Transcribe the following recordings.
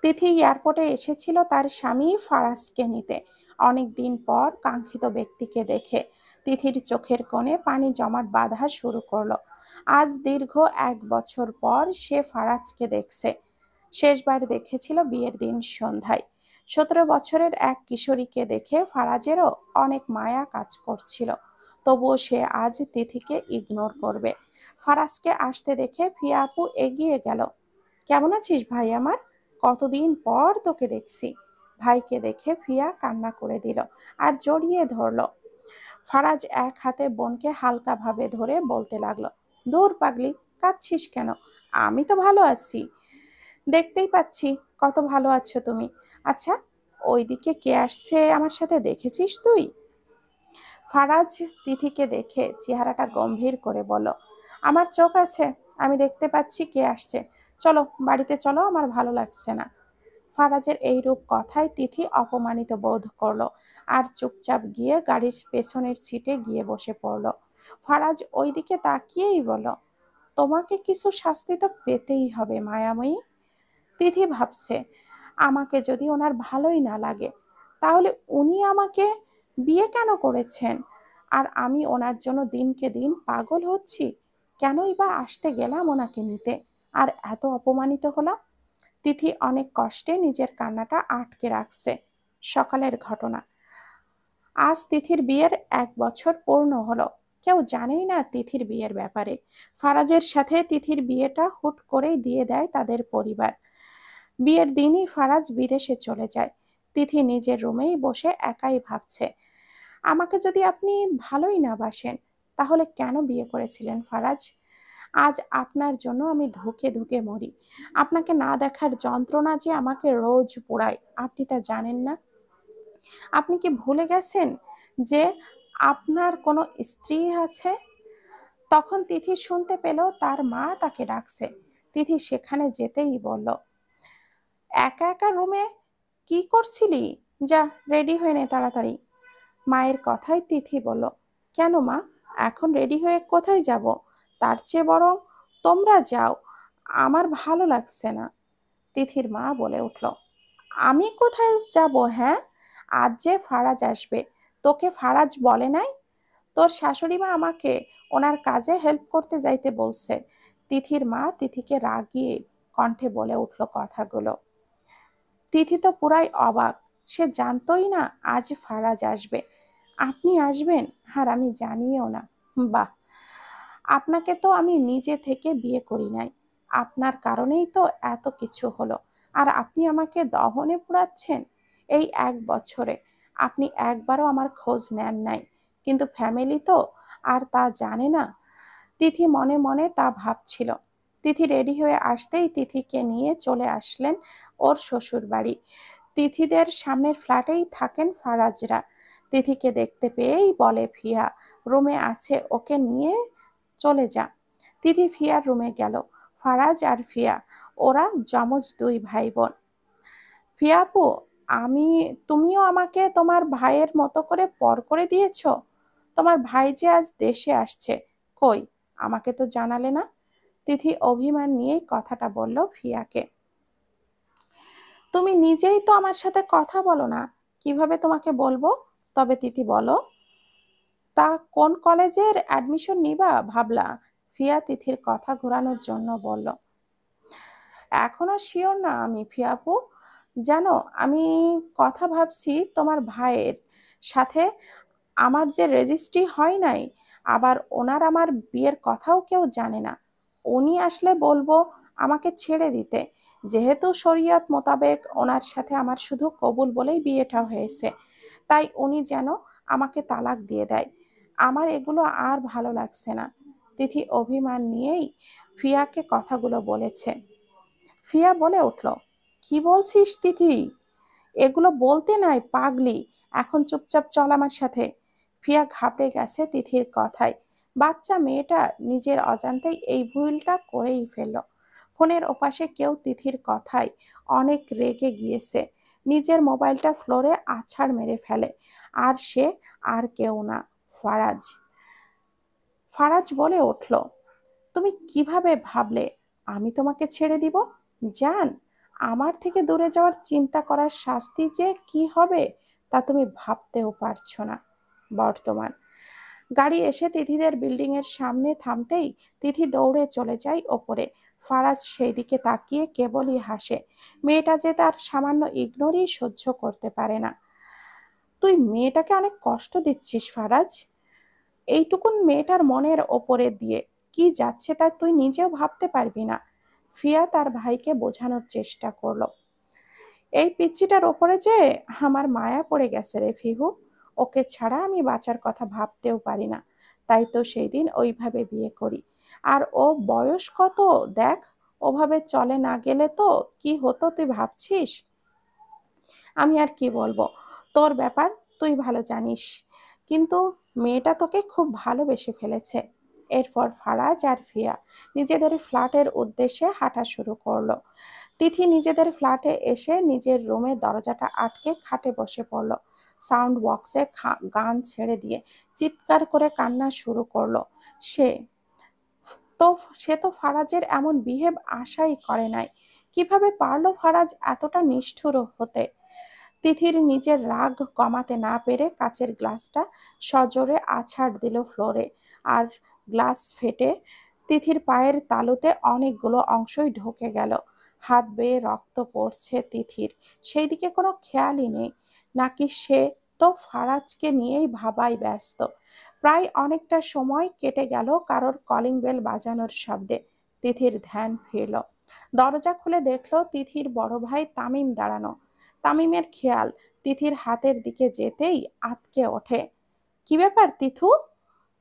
তিথি এয়ারপোর্টে এসেছিল তার স্বামী ফারাজকে নিতে। অনেক দিন পর কাঙ্ক্ষিত ব্যক্তিকে দেখে তিথির চোখের কোণে পানি জমাট বাঁধা শুরু করলো। আজ দীর্ঘ 1 বছর পর সে ফারাজকে দেখছে। শেষবার দেখেছিল বিয়ের দিন সন্ধ্যায়। 17 বছরের এক কিশোরীকে দেখে ফারাজেরও অনেক মায়া কাজ করছিল। তবুও সে আজ তিথিকে ইগনোর করবে। ফারাজকে আসতে দেখে ফিয়া আপু এগিয়ে গেল। কেমন আছিস ভাই আমার? কতদিন পর তোকে দেখছি। ভাইকে দেখে ফিয়া কান্না করে দিল আর জড়িয়ে ধরলো। ফারাজ এক হাতে বোনকে হালকাভাবে ধরে বলতে লাগলো, দূর পাগলি, কাঁদছিস কেন? আমি তো ভালো আছি, দেখতেই পাচ্ছি কত ভালো আছো তুমি। আচ্ছা, ওইদিকে কে আসছে আমার সাথে, দেখেছিস তুই? ফারাজ তিথিকে দেখে চেহারাটা গম্ভীর করে বলল, আমার চোখ আছে, আমি দেখতে পাচ্ছি কে আসছে। চলো বাড়িতে চলো, আমার ভালো লাগছে না। ফারাজের এইরূপ কথায় তিথি অপমানিত বোধ করলো আর চুপচাপ গিয়ে গাড়ির পেছনের সিটে গিয়ে বসে পড়ল। ফারাজ ওইদিকে তাকিয়েই বলল, তোমাকে কিছু শাস্তি তো পেতেই হবে মায়াময়ী। তিথি ভাবছে, আমাকে যদি ওনার ভালোই না লাগে, তাহলে উনি আমাকে বিয়ে কেন করেছেন? আর আমি ওনার জন্য দিনকে দিন পাগল হচ্ছি। কেনই বা আসতে গেলাম ওনাকে নিতে, আর এত অপমানিত হলাম। তিথি অনেক কষ্টে নিজের কান্নাটা আটকে রাখছে। সকালের ঘটনা। আজ তিথির বিয়ের 1 বছর পূর্ণ হলো। কেউ জানেই না তিথির বিয়ের ব্যাপারে। ফারাজের সাথে তিথির বিয়েটা হুট করেই দিয়ে দেয় তাদের পরিবার। বিয়ের দিনই ফারাজ বিদেশে চলে যায়। তিথি নিজের রুমেই বসে একাই ভাবছে, আমাকে যদি আপনি ভালোই না বাসেন, তাহলে কেন বিয়ে করেছিলেন ফারাজ? আজ আপনার জন্য আমি ধুকে ধুকে মরি। আপনাকে না দেখার যন্ত্রণা যে আমাকে রোজ পোড়ায়, আপনি তা জানেন না। আপনি কি ভুলে গেছেন যে আপনার কোনো স্ত্রী আছে? তখন তিথি শুনতে পেল তার মা তাকে ডাকছে। তিথি সেখানে যেতেই বলল, একা একা রুমে কি করছিলি? যা, রেডি হয়ে নে তাড়াতাড়ি। মায়ের কথায় তিথি বলল, কেন মা, এখন রেডি হয়ে কোথায় যাব? তার চেয়ে বরং তোমরা যাও, আমার ভালো লাগছে না। তিথির মা বলে উঠল, আমি কোথায় যাব? হ্যাঁ, আজ যে ফারাজ আসবে, তোকে ফারাজ বলে নাই? তোর শাশুড়ি মা আমাকে ওনার কাজে হেল্প করতে যাইতে বলছে। তিথির মা তিথিকে রাগিয়ে কণ্ঠে বলে উঠল কথাগুলো। তিথি তো পুরাই অবাক। সে জানতই না আজ ফারাজ আসবে। আপনি আসবেন আর আমি জানিও না? বাহ, আপনাকে তো আমি নিজে থেকে বিয়ে করি নাই, আপনার কারণেই তো এত কিছু হলো। আর আপনি আমাকে দহনে পোড়াচ্ছেন। এই 1 বছরে আপনি একবারও আমার খোঁজ নেন নাই, কিন্তু ফ্যামিলি তো আর তা জানে না। তিথি মনে মনে তা ভাবছিল। তিথি রেডি হয়ে আসতেই তিথিকে নিয়ে চলে আসলেন ওর শ্বশুর বাড়ি। তিথিদের সামনের ফ্ল্যাটেই থাকেন ফারাজরা। তিথিকে দেখতে পেয়েই বলে, ফিয়া রুমে আছে, ওকে নিয়ে চলে যা। তিথি ফিয়ার রুমে গেল। ফারাজ আর ফিয়া, ওরা যমজ দুই ভাই বোন। ফিয়া আপু, আমি তুমিও আমাকে তোমার ভাইয়ের মতো করে পর করে দিয়েছো। তোমার ভাই যে আজ দেশে আসছে, কই, আমাকে তো জানালে না। তিথি অভিমান নিয়েই কথাটা বলল ফিয়াকে। তুমি নিজেই তো আমার সাথে কথা বলো না, কিভাবে তোমাকে বলবো? তবে তিথি বলো, তা কোন কলেজের অ্যাডমিশন নিবা ভাবলা? ফিয়া তিথির কথা ঘোরানোর জন্য বলল, এখনো শিওর না আমি ফিয়া আপু। জানো, আমি কথা ভাবছি তোমার ভাইয়ের সাথে। আমার যে রেজিস্ট্রি হয় নাই, আবার ওনার আমার বিয়ের কথাও কেউ জানে না। উনি আসলে বলবো আমাকে ছেড়ে দিতে, যেহেতু শরীয়ত মোতাবেক ওনার সাথে আমার শুধু কবুল বলেই বিয়েটা হয়েছে। তাই উনি যেন আমাকে তালাক দিয়ে দেয়। আমার এগুলো আর ভালো লাগছে না। তিথি অভিমান নিয়েই ফিয়াকে কথাগুলো বলেছে। ফিয়া বলে উঠল, কি বলছিস তিথি? এগুলো বলতে নাই পাগলি, এখন চুপচাপ চল আমার সাথে। ফিয়া ঘাবড়ে গেছে তিথির কথায়। বাচ্চা মেয়েটা নিজের অজান্তেই এই ভুলটা করেই ফেলল। ফোনের ওপাশে কেউ তিথির কথায় অনেক রেগে গিয়েছে। নিজের মোবাইলটা ফ্লোরে আছাড় মেরে ফেলে। আর সে আর কেউ না, ফারাজ। ফারাজ বলে উঠল, তুমি কিভাবে ভাবলে আমি তোমাকে ছেড়ে দিব? জান, আমার থেকে দূরে যাওয়ার চিন্তা করার শাস্তি যে কি হবে তা তুমি ভাবতেও পারছো না। বর্তমান গাড়ি এসে তিথিদের বিল্ডিং এর সামনে থামতেই তিথি দৌড়ে চলে যায় ওপরে। ফারাজ সেই দিকে তাকিয়ে কেবলই হাসে। মেয়েটা যে তার সামান্য ইগনোরই সহ্য করতে পারে না। তুই মেয়েটাকে অনেক কষ্ট দিচ্ছিস ফারাজ। এইটুকুন মেয়েটার মনের ওপরে দিয়ে কি যাচ্ছে তা তুই নিজেও ভাবতে পারবি না। ফিয়া তার ভাইকে বোঝানোর চেষ্টা করলো। এই পিচ্চিটার ওপরে যে আমার মায়া পড়ে গেছে রে ফিহু। ওকে ছাড়া আমি বাঁচার কথা ভাবতেও পারি না। তাই তো সেই দিন ওইভাবে বিয়ে করি। আর ও বয়স কত দেখ। ওভাবে চলে না গেলে তো কি হতো তুই ভাবছিস? আমি আর কি বলবো, তোর ব্যাপার তুই ভালো জানিস। কিন্তু মেয়েটা তোকে খুব ভালোবেসে ফেলেছে। এরপর ফারাজ আর ফিয়া নিজেদের ফ্ল্যাটের উদ্দেশ্যে হাঁটা শুরু করলো। তিথি নিজেদের ফ্ল্যাটে এসে নিজের রুমের দরজাটা আটকে খাটে বসে পড়ল। সাউন্ড বক্সে গান ছেড়ে দিয়ে চিৎকার করে কান্না শুরু করলো। সে তো সে তো ফারাজের এমন বিহেভ আশাই করে নাই। কিভাবে পারলো ফারাজ এতটা নিষ্ঠুর হতে? তিথির নিজের রাগ কমাতে না পেরে কাচের গ্লাসটা সজোরে আছাড় দিল ফ্লোরে। আর গ্লাস ফেটে তিথির পায়ের তালুতে অনেকগুলো অংশই ঢুকে গেল। হাত বেয়ে রক্ত পড়ছে তিথির। সেই দিকে কোনো খেয়ালই নেই। নাকি সে তো ফারাজকে নিয়েই ভাবায় ব্যস্ত। প্রায় অনেকটা সময় কেটে গেল কারোর কলিং বেল বাজানোর শব্দে। তিথির ধ্যান ফিরল। দরজা খুলে দেখলো তিথির বড় ভাই তামিম দাঁড়ানো। তামিমের খেয়াল তিথির হাতের দিকে যেতেই আঁতকে ওঠে। কি ব্যাপার তিথু?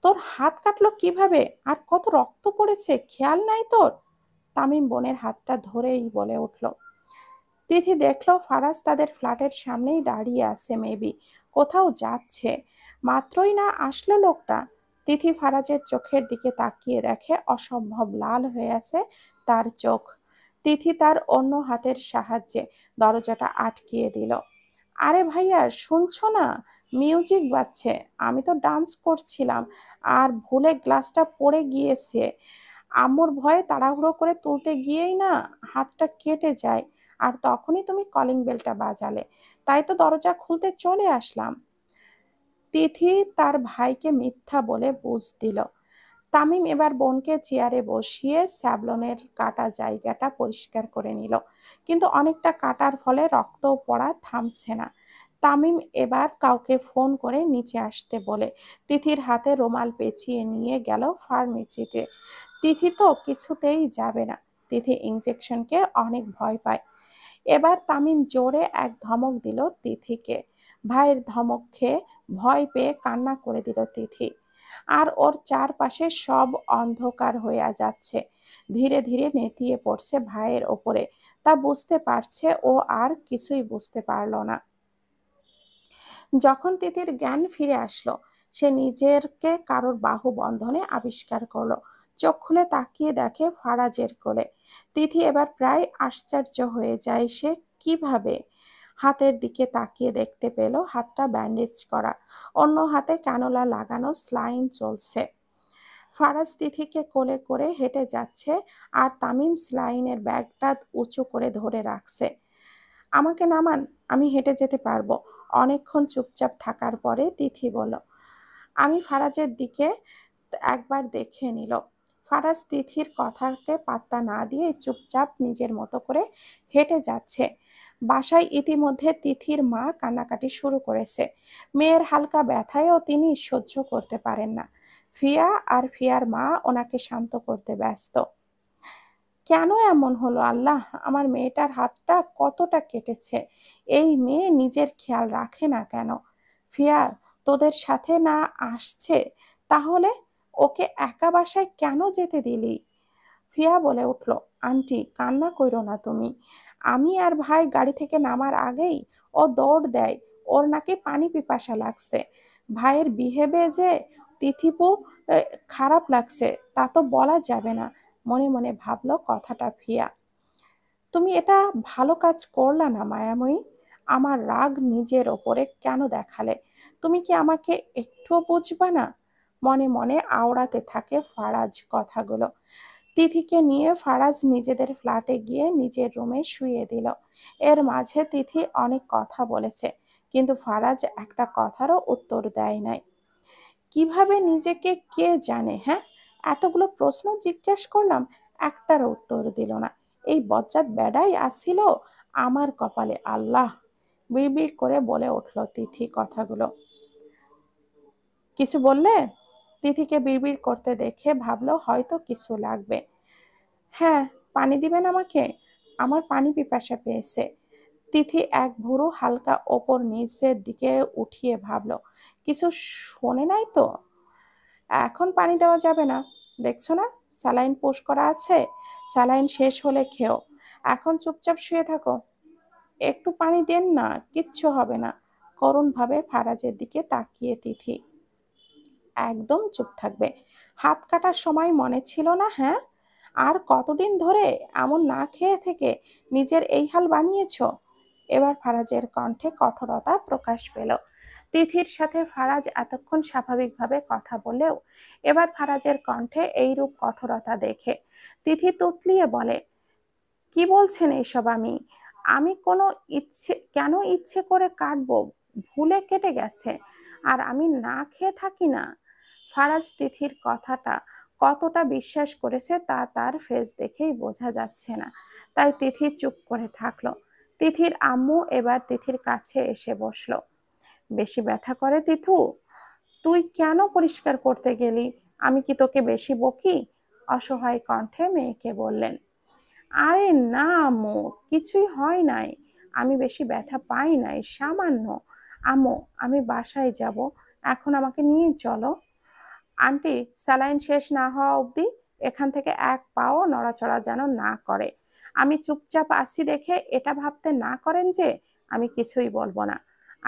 তোর হাত কাটলো কিভাবে? আর কত রক্ত পড়েছে খেয়াল নাই তোর? তামিম বোনের হাতটা ধরেই বলে উঠল। তিথি দেখলো ফারাজ তাদের ফ্ল্যাটের সামনেই দাঁড়িয়ে আছে, মেবি কোথাও যাচ্ছে। মাত্রই না আসলো লোকটা। তিথি ফারাজের চোখের দিকে তাকিয়ে দেখে অসম্ভব লাল হয়ে আছে তার চোখ। তিথি তার অন্য হাতের সাহায্যে দরজাটা আটকিয়ে দিল। আরে ভাইয়া শুনছো না? মিউজিক বাজছে। আমি তো ডান্স করছিলাম আর ভুলে গ্লাসটা পড়ে গিয়েছে। আম্মুর ভয়ে তাড়াহুড়ো করে তুলতে গিয়েই না হাতটা কেটে যায়। আর তখনই তুমি কলিং বেলটা বাজালে, তাই তো দরজা খুলতে চলে আসলাম। তিথি তার ভাইকে মিথ্যা বলে বুঝ দিল। তামিম এবার বোনকে চেয়ারে বসিয়ে স্যাভলনের কাটা জায়গাটা পরিষ্কার করে নিল। কিন্তু অনেকটা কাটার ফলে রক্ত পড়া থামছে না। তামিম এবার কাউকে ফোন করে নিচে আসতে বলে তিথির হাতে রুমাল পেঁচিয়ে নিয়ে গেল ফার্মেসিতে। তিথি তো কিছুতেই যাবে না। তিথি ইঞ্জেকশনকে অনেক ভয় পায়। এবার তামিম জোরে এক ধমক দিল তিথিকে। ভাইয়ের ধমক খেয়ে ভয় পেয়ে কান্না করে দিল তিথি। আর ওর চারপাশে সব অন্ধকার হয়ে যাচ্ছে। ধীরে ধীরে নেতিয়ে পড়ছে ভাইয়ের ওপরে। তা বুঝতে পারছে, ও আর কিছুই বুঝতে পারল না। যখন তিথির জ্ঞান ফিরে আসলো, সে নিজেরকে কারোর বাহু বন্ধনে আবিষ্কার করলো। চোখ খুলে তাকিয়ে দেখে ফারাজের কোলে। তিথি এবার প্রায় আশ্চর্য হয়ে যায়, সে কিভাবে? হাতের দিকে তাকিয়ে দেখতে পেল হাতটা ব্যান্ডেজ করা। অন্য হাতে ক্যানোলা লাগানো স্লাইন চলছে। ফারাজ তিথিকে কোলে করে হেঁটে যাচ্ছে আর তামিম স্লাইনের ব্যাগটা উঁচু করে ধরে রাখছে। আমাকে নামান, আমি হেঁটে যেতে পারবো। অনেকক্ষণ চুপচাপ থাকার পরে তিথি বলল। আমি ফারাজের দিকে একবার দেখে নিল। ফারাজ তিথির কথাকে পাত্তা না দিয়ে চুপচাপ নিজের মতো করে হেঁটে যাচ্ছে। বাসায় ইতিমধ্যে তিথির মা কান্নাকাটি শুরু করেছে। মেয়ের হালকা ব্যথায়ও তিনি সহ্য করতে পারেন না। ফিয়া আর ফিয়ার মা ওনাকে শান্ত করতে ব্যস্ত। কেন এমন হলো আল্লাহ? আমার মেয়েটার হাতটা কতটা কেটেছে। এই মেয়ে নিজের খেয়াল রাখে না কেন? ফিয়া তোদের সাথে না আসছে, তাহলে ওকে একা বাসায় কেন যেতে দিলি? ফিয়া বলে উঠল, আন্টি কান্না কইরো না তুমি। আমি আর ভাই গাড়ি থেকে নামার আগেই ও দৌড় দেয়। ওর নাকি পানি পিপাসা লাগছে। ভাইয়ের বিহেভে যে তিথিপু এ, খারাপ লাগছে তা তো বলা যাবে না। মনে মনে ভাবলো কথাটা ফিয়া। তুমি এটা ভালো কাজ করলা না মায়াময়ী। আমার রাগ নিজের ওপরে কেন দেখালে? তুমি কি আমাকে একটুও বুঝবা না? মনে মনে আওড়াতে থাকে ফারাজ কথাগুলো। তিথিকে নিয়ে ফারাজ নিজেদের ফ্ল্যাটে গিয়ে নিজের রুমে শুইয়ে দিল। এর মাঝে তিথি অনেক কথা বলেছে, কিন্তু ফারাজ একটা কথারও উত্তর দেয় নাই। কিভাবে নিজেকে কে জানে, হ্যাঁ? এতগুলো প্রশ্ন জিজ্ঞেস করলাম, একটারও উত্তর দিল না। এই বজ্জাত বেড়াই আসিল আমার কপালে, আল্লাহ! বিড়বিড় করে বলে উঠল তিথি কথাগুলো। কিছু বললে? তিথিকে বিড়বিড় করতে দেখে ভাবলো হয়তো কিছু লাগবে। হ্যাঁ, পানি দিবেন আমাকে? আমার পানি পিপাসা পেয়েছে। তিথি এক ভুরু হালকা ওপর নিচের দিকে উঠিয়ে ভাবলো, কিছু শোনে নাই তো? এখন পানি দেওয়া যাবে না, দেখছো না স্যালাইন পুশ করা আছে, স্যালাইন শেষ হলে খেও। এখন চুপচাপ শুয়ে থাকো, একটু পানি দেন না, কিচ্ছু হবে না। করুণভাবে ফারাজের দিকে তাকিয়ে তিথি, একদম চুপ থাকবে। হাত কাটার সময় মনে ছিল না, হ্যাঁ? আর কতদিন ধরে এমন না খেয়ে থেকে নিজের এই হাল বানিয়েছো? এবার ফারাজের কণ্ঠে কঠোরতা প্রকাশ পেল। তিথির সাথে ফারাজ এতক্ষণ স্বাভাবিকভাবে কথা বলেও এবার ফারাজের কণ্ঠে এইরূপ কঠোরতা দেখে তিথি তুতলিয়ে বলে, কি বলছেন এইসব? আমি আমি কোনো ইচ্ছে করে কাটবো? ভুলে কেটে গেছে। আর আমি না খেয়ে থাকি না? ফারাজ তিথির কথাটা কতটা বিশ্বাস করেছে তা তার ফেস দেখেই বোঝা যাচ্ছে না। তাই তিথি চুপ করে থাকলো। তিথির আম্মু এবার তিথির কাছে এসে বসলো। বেশি ব্যথা করে তিথু? তুই কেন পরিষ্কার করতে গেলি? আমি কি তোকে বেশি বকি? অসহায় কণ্ঠে মেয়েকে বললেন। আরে না আম্মু, কিছুই হয় নাই। আমি বেশি ব্যথা পাই নাই, সামান্য। আম্মু, আমি বাসায় যাব, এখন আমাকে নিয়ে চলো। আন্টি, স্যালাইন শেষ না হওয়া অবধি এখান থেকে এক পাও নড়াচড়া যেন না করে। আমি চুপচাপ আছি দেখে এটা ভাবতে না করেন যে আমি কিছুই বলবো না।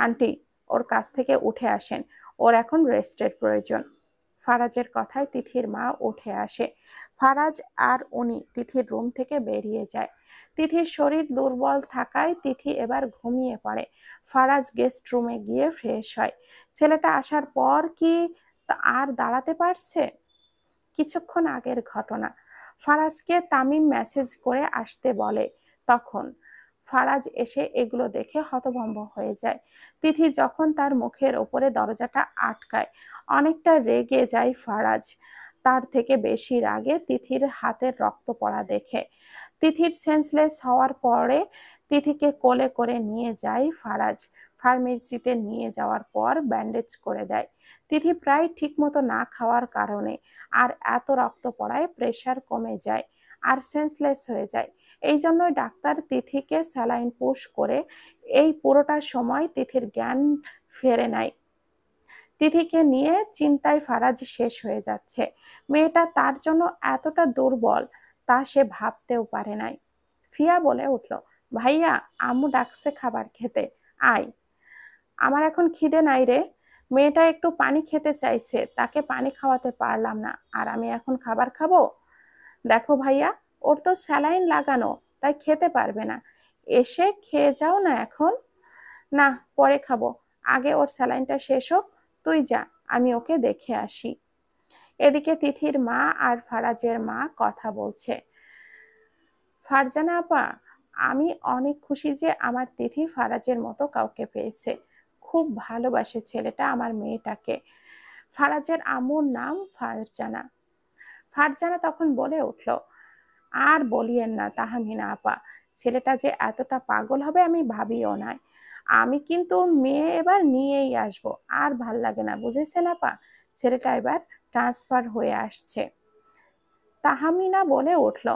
আন্টি, ওর কাছ থেকে উঠে আসেন, ওর এখন রেস্টের প্রয়োজন। ফারাজের কথায় তিথির মা উঠে আসে। ফারাজ আর উনি তিথির রুম থেকে বেরিয়ে যায়। তিথির শরীর দুর্বল থাকায় তিথি এবার ঘুমিয়ে পড়ে। ফারাজ গেস্ট রুমে গিয়ে ফ্রেশ হয়। ছেলেটা আসার পর কি আর দাঁড়াতে পারছে? কিছুক্ষণ আগের ঘটনা। ফারাজকে তামিম মেসেজ করে আসতে বলে, তখন ফারাজ এসে এগুলো দেখে হতভম্ব হয়ে যায়। তিথি যখন তার মুখের ওপরে দরজাটা আটকায়, অনেকটা রেগে যায় ফারাজ। তার থেকে বেশি রাগে তিথির হাতের রক্ত পড়া দেখে। তিথির সেন্সলেস হওয়ার পরে তিথিকে কোলে করে নিয়ে যায় ফারাজ। ফার্মেসিতে নিয়ে যাওয়ার পর ব্যান্ডেজ করে দেয়। তিথি প্রায় ঠিকমতো না খাওয়ার কারণে আর এত রক্ত পড়ায় প্রেশার কমে যায় আর সেন্সলেস হয়ে যায়। এই জন্যই ডাক্তার তিথিকে স্যালাইন পুশ করে এই পুরোটা সময় তিথির জ্ঞান ফেরে নাই। তিথিকে নিয়ে চিন্তায় ফারাজ শেষ হয়ে যাচ্ছে। মেয়েটা তার জন্য এতটা দুর্বল তা সে ভাবতেও পারে নাই। ফিয়া বলে উঠল, ভাইয়া, আম্মু ডাকছে খাবার খেতে, আয়। আমার এখন খিদে নাই রে। মেয়েটা একটু পানি খেতে চাইছে, তাকে পানি খাওয়াতে পারলাম না, আর আমি এখন খাবার খাবো? দেখো ভাইয়া, ওর তো স্যালাইন লাগানো, তাই খেতে পারবে না। এসে খেয়ে যাও না এখন। না, পরে খাবো, আগে ওর স্যালাইনটা শেষ হোক। তুই যা, আমি ওকে দেখে আসি। এদিকে তিথির মা আর ফারাজের মা কথা বলছে। ফারজানা আপা, আমি অনেক খুশি যে আমার তিথি ফারাজের মতো কাউকে পেয়েছে। খুব ভালোবাসে ছেলেটা আমার মেয়েটাকে। ফারাজের আম্মুর নাম ফারজানা। ফারজানা তখন বলে উঠল, আর বলিয়েন না তাহমিনা আপা, ছেলেটা যে এতটা পাগল হবে আমি ভাবিও নাই। আমি কিন্তু মেয়ে এবার নিয়েই আসবো। আর ভাল লাগে না, বুঝেছেন আপা? ছেলেটা এবার ট্রান্সফার হয়ে আসছে। তাহমিনা বলে উঠল,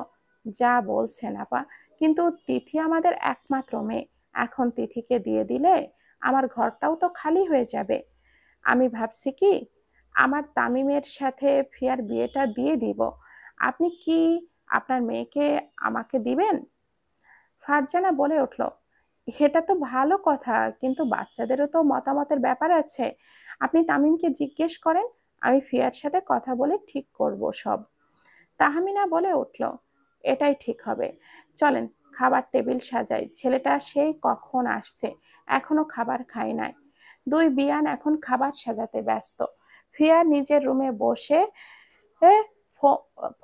যা বলছেন আপা, কিন্তু তিথি আমাদের একমাত্র মেয়ে। এখন তিথিকে দিয়ে দিলে আমার ঘরটাও তো খালি হয়ে যাবে। আমি ভাবছি কি, আমার তামিমের সাথে ফিয়ার বিয়েটা দিয়ে দিব। আপনি কি আপনার মেয়েকে আমাকে দিবেন? ফারজানা বলে উঠল, এটা তো ভালো কথা, কিন্তু বাচ্চাদেরও তো মতামতের ব্যাপার আছে। আপনি তামিমকে জিজ্ঞেস করেন, আমি ফিয়ার সাথে কথা বলে ঠিক করব সব। তাহমিনা বলে উঠল, এটাই ঠিক হবে। চলেন, খাবার টেবিল সাজাই। ছেলেটা সেই কখন আসছে, এখনো খাবার খায় নাই। দুই বিয়ান এখন খাবার সাজাতে ব্যস্ত। ফিয়া নিজের রুমে বসে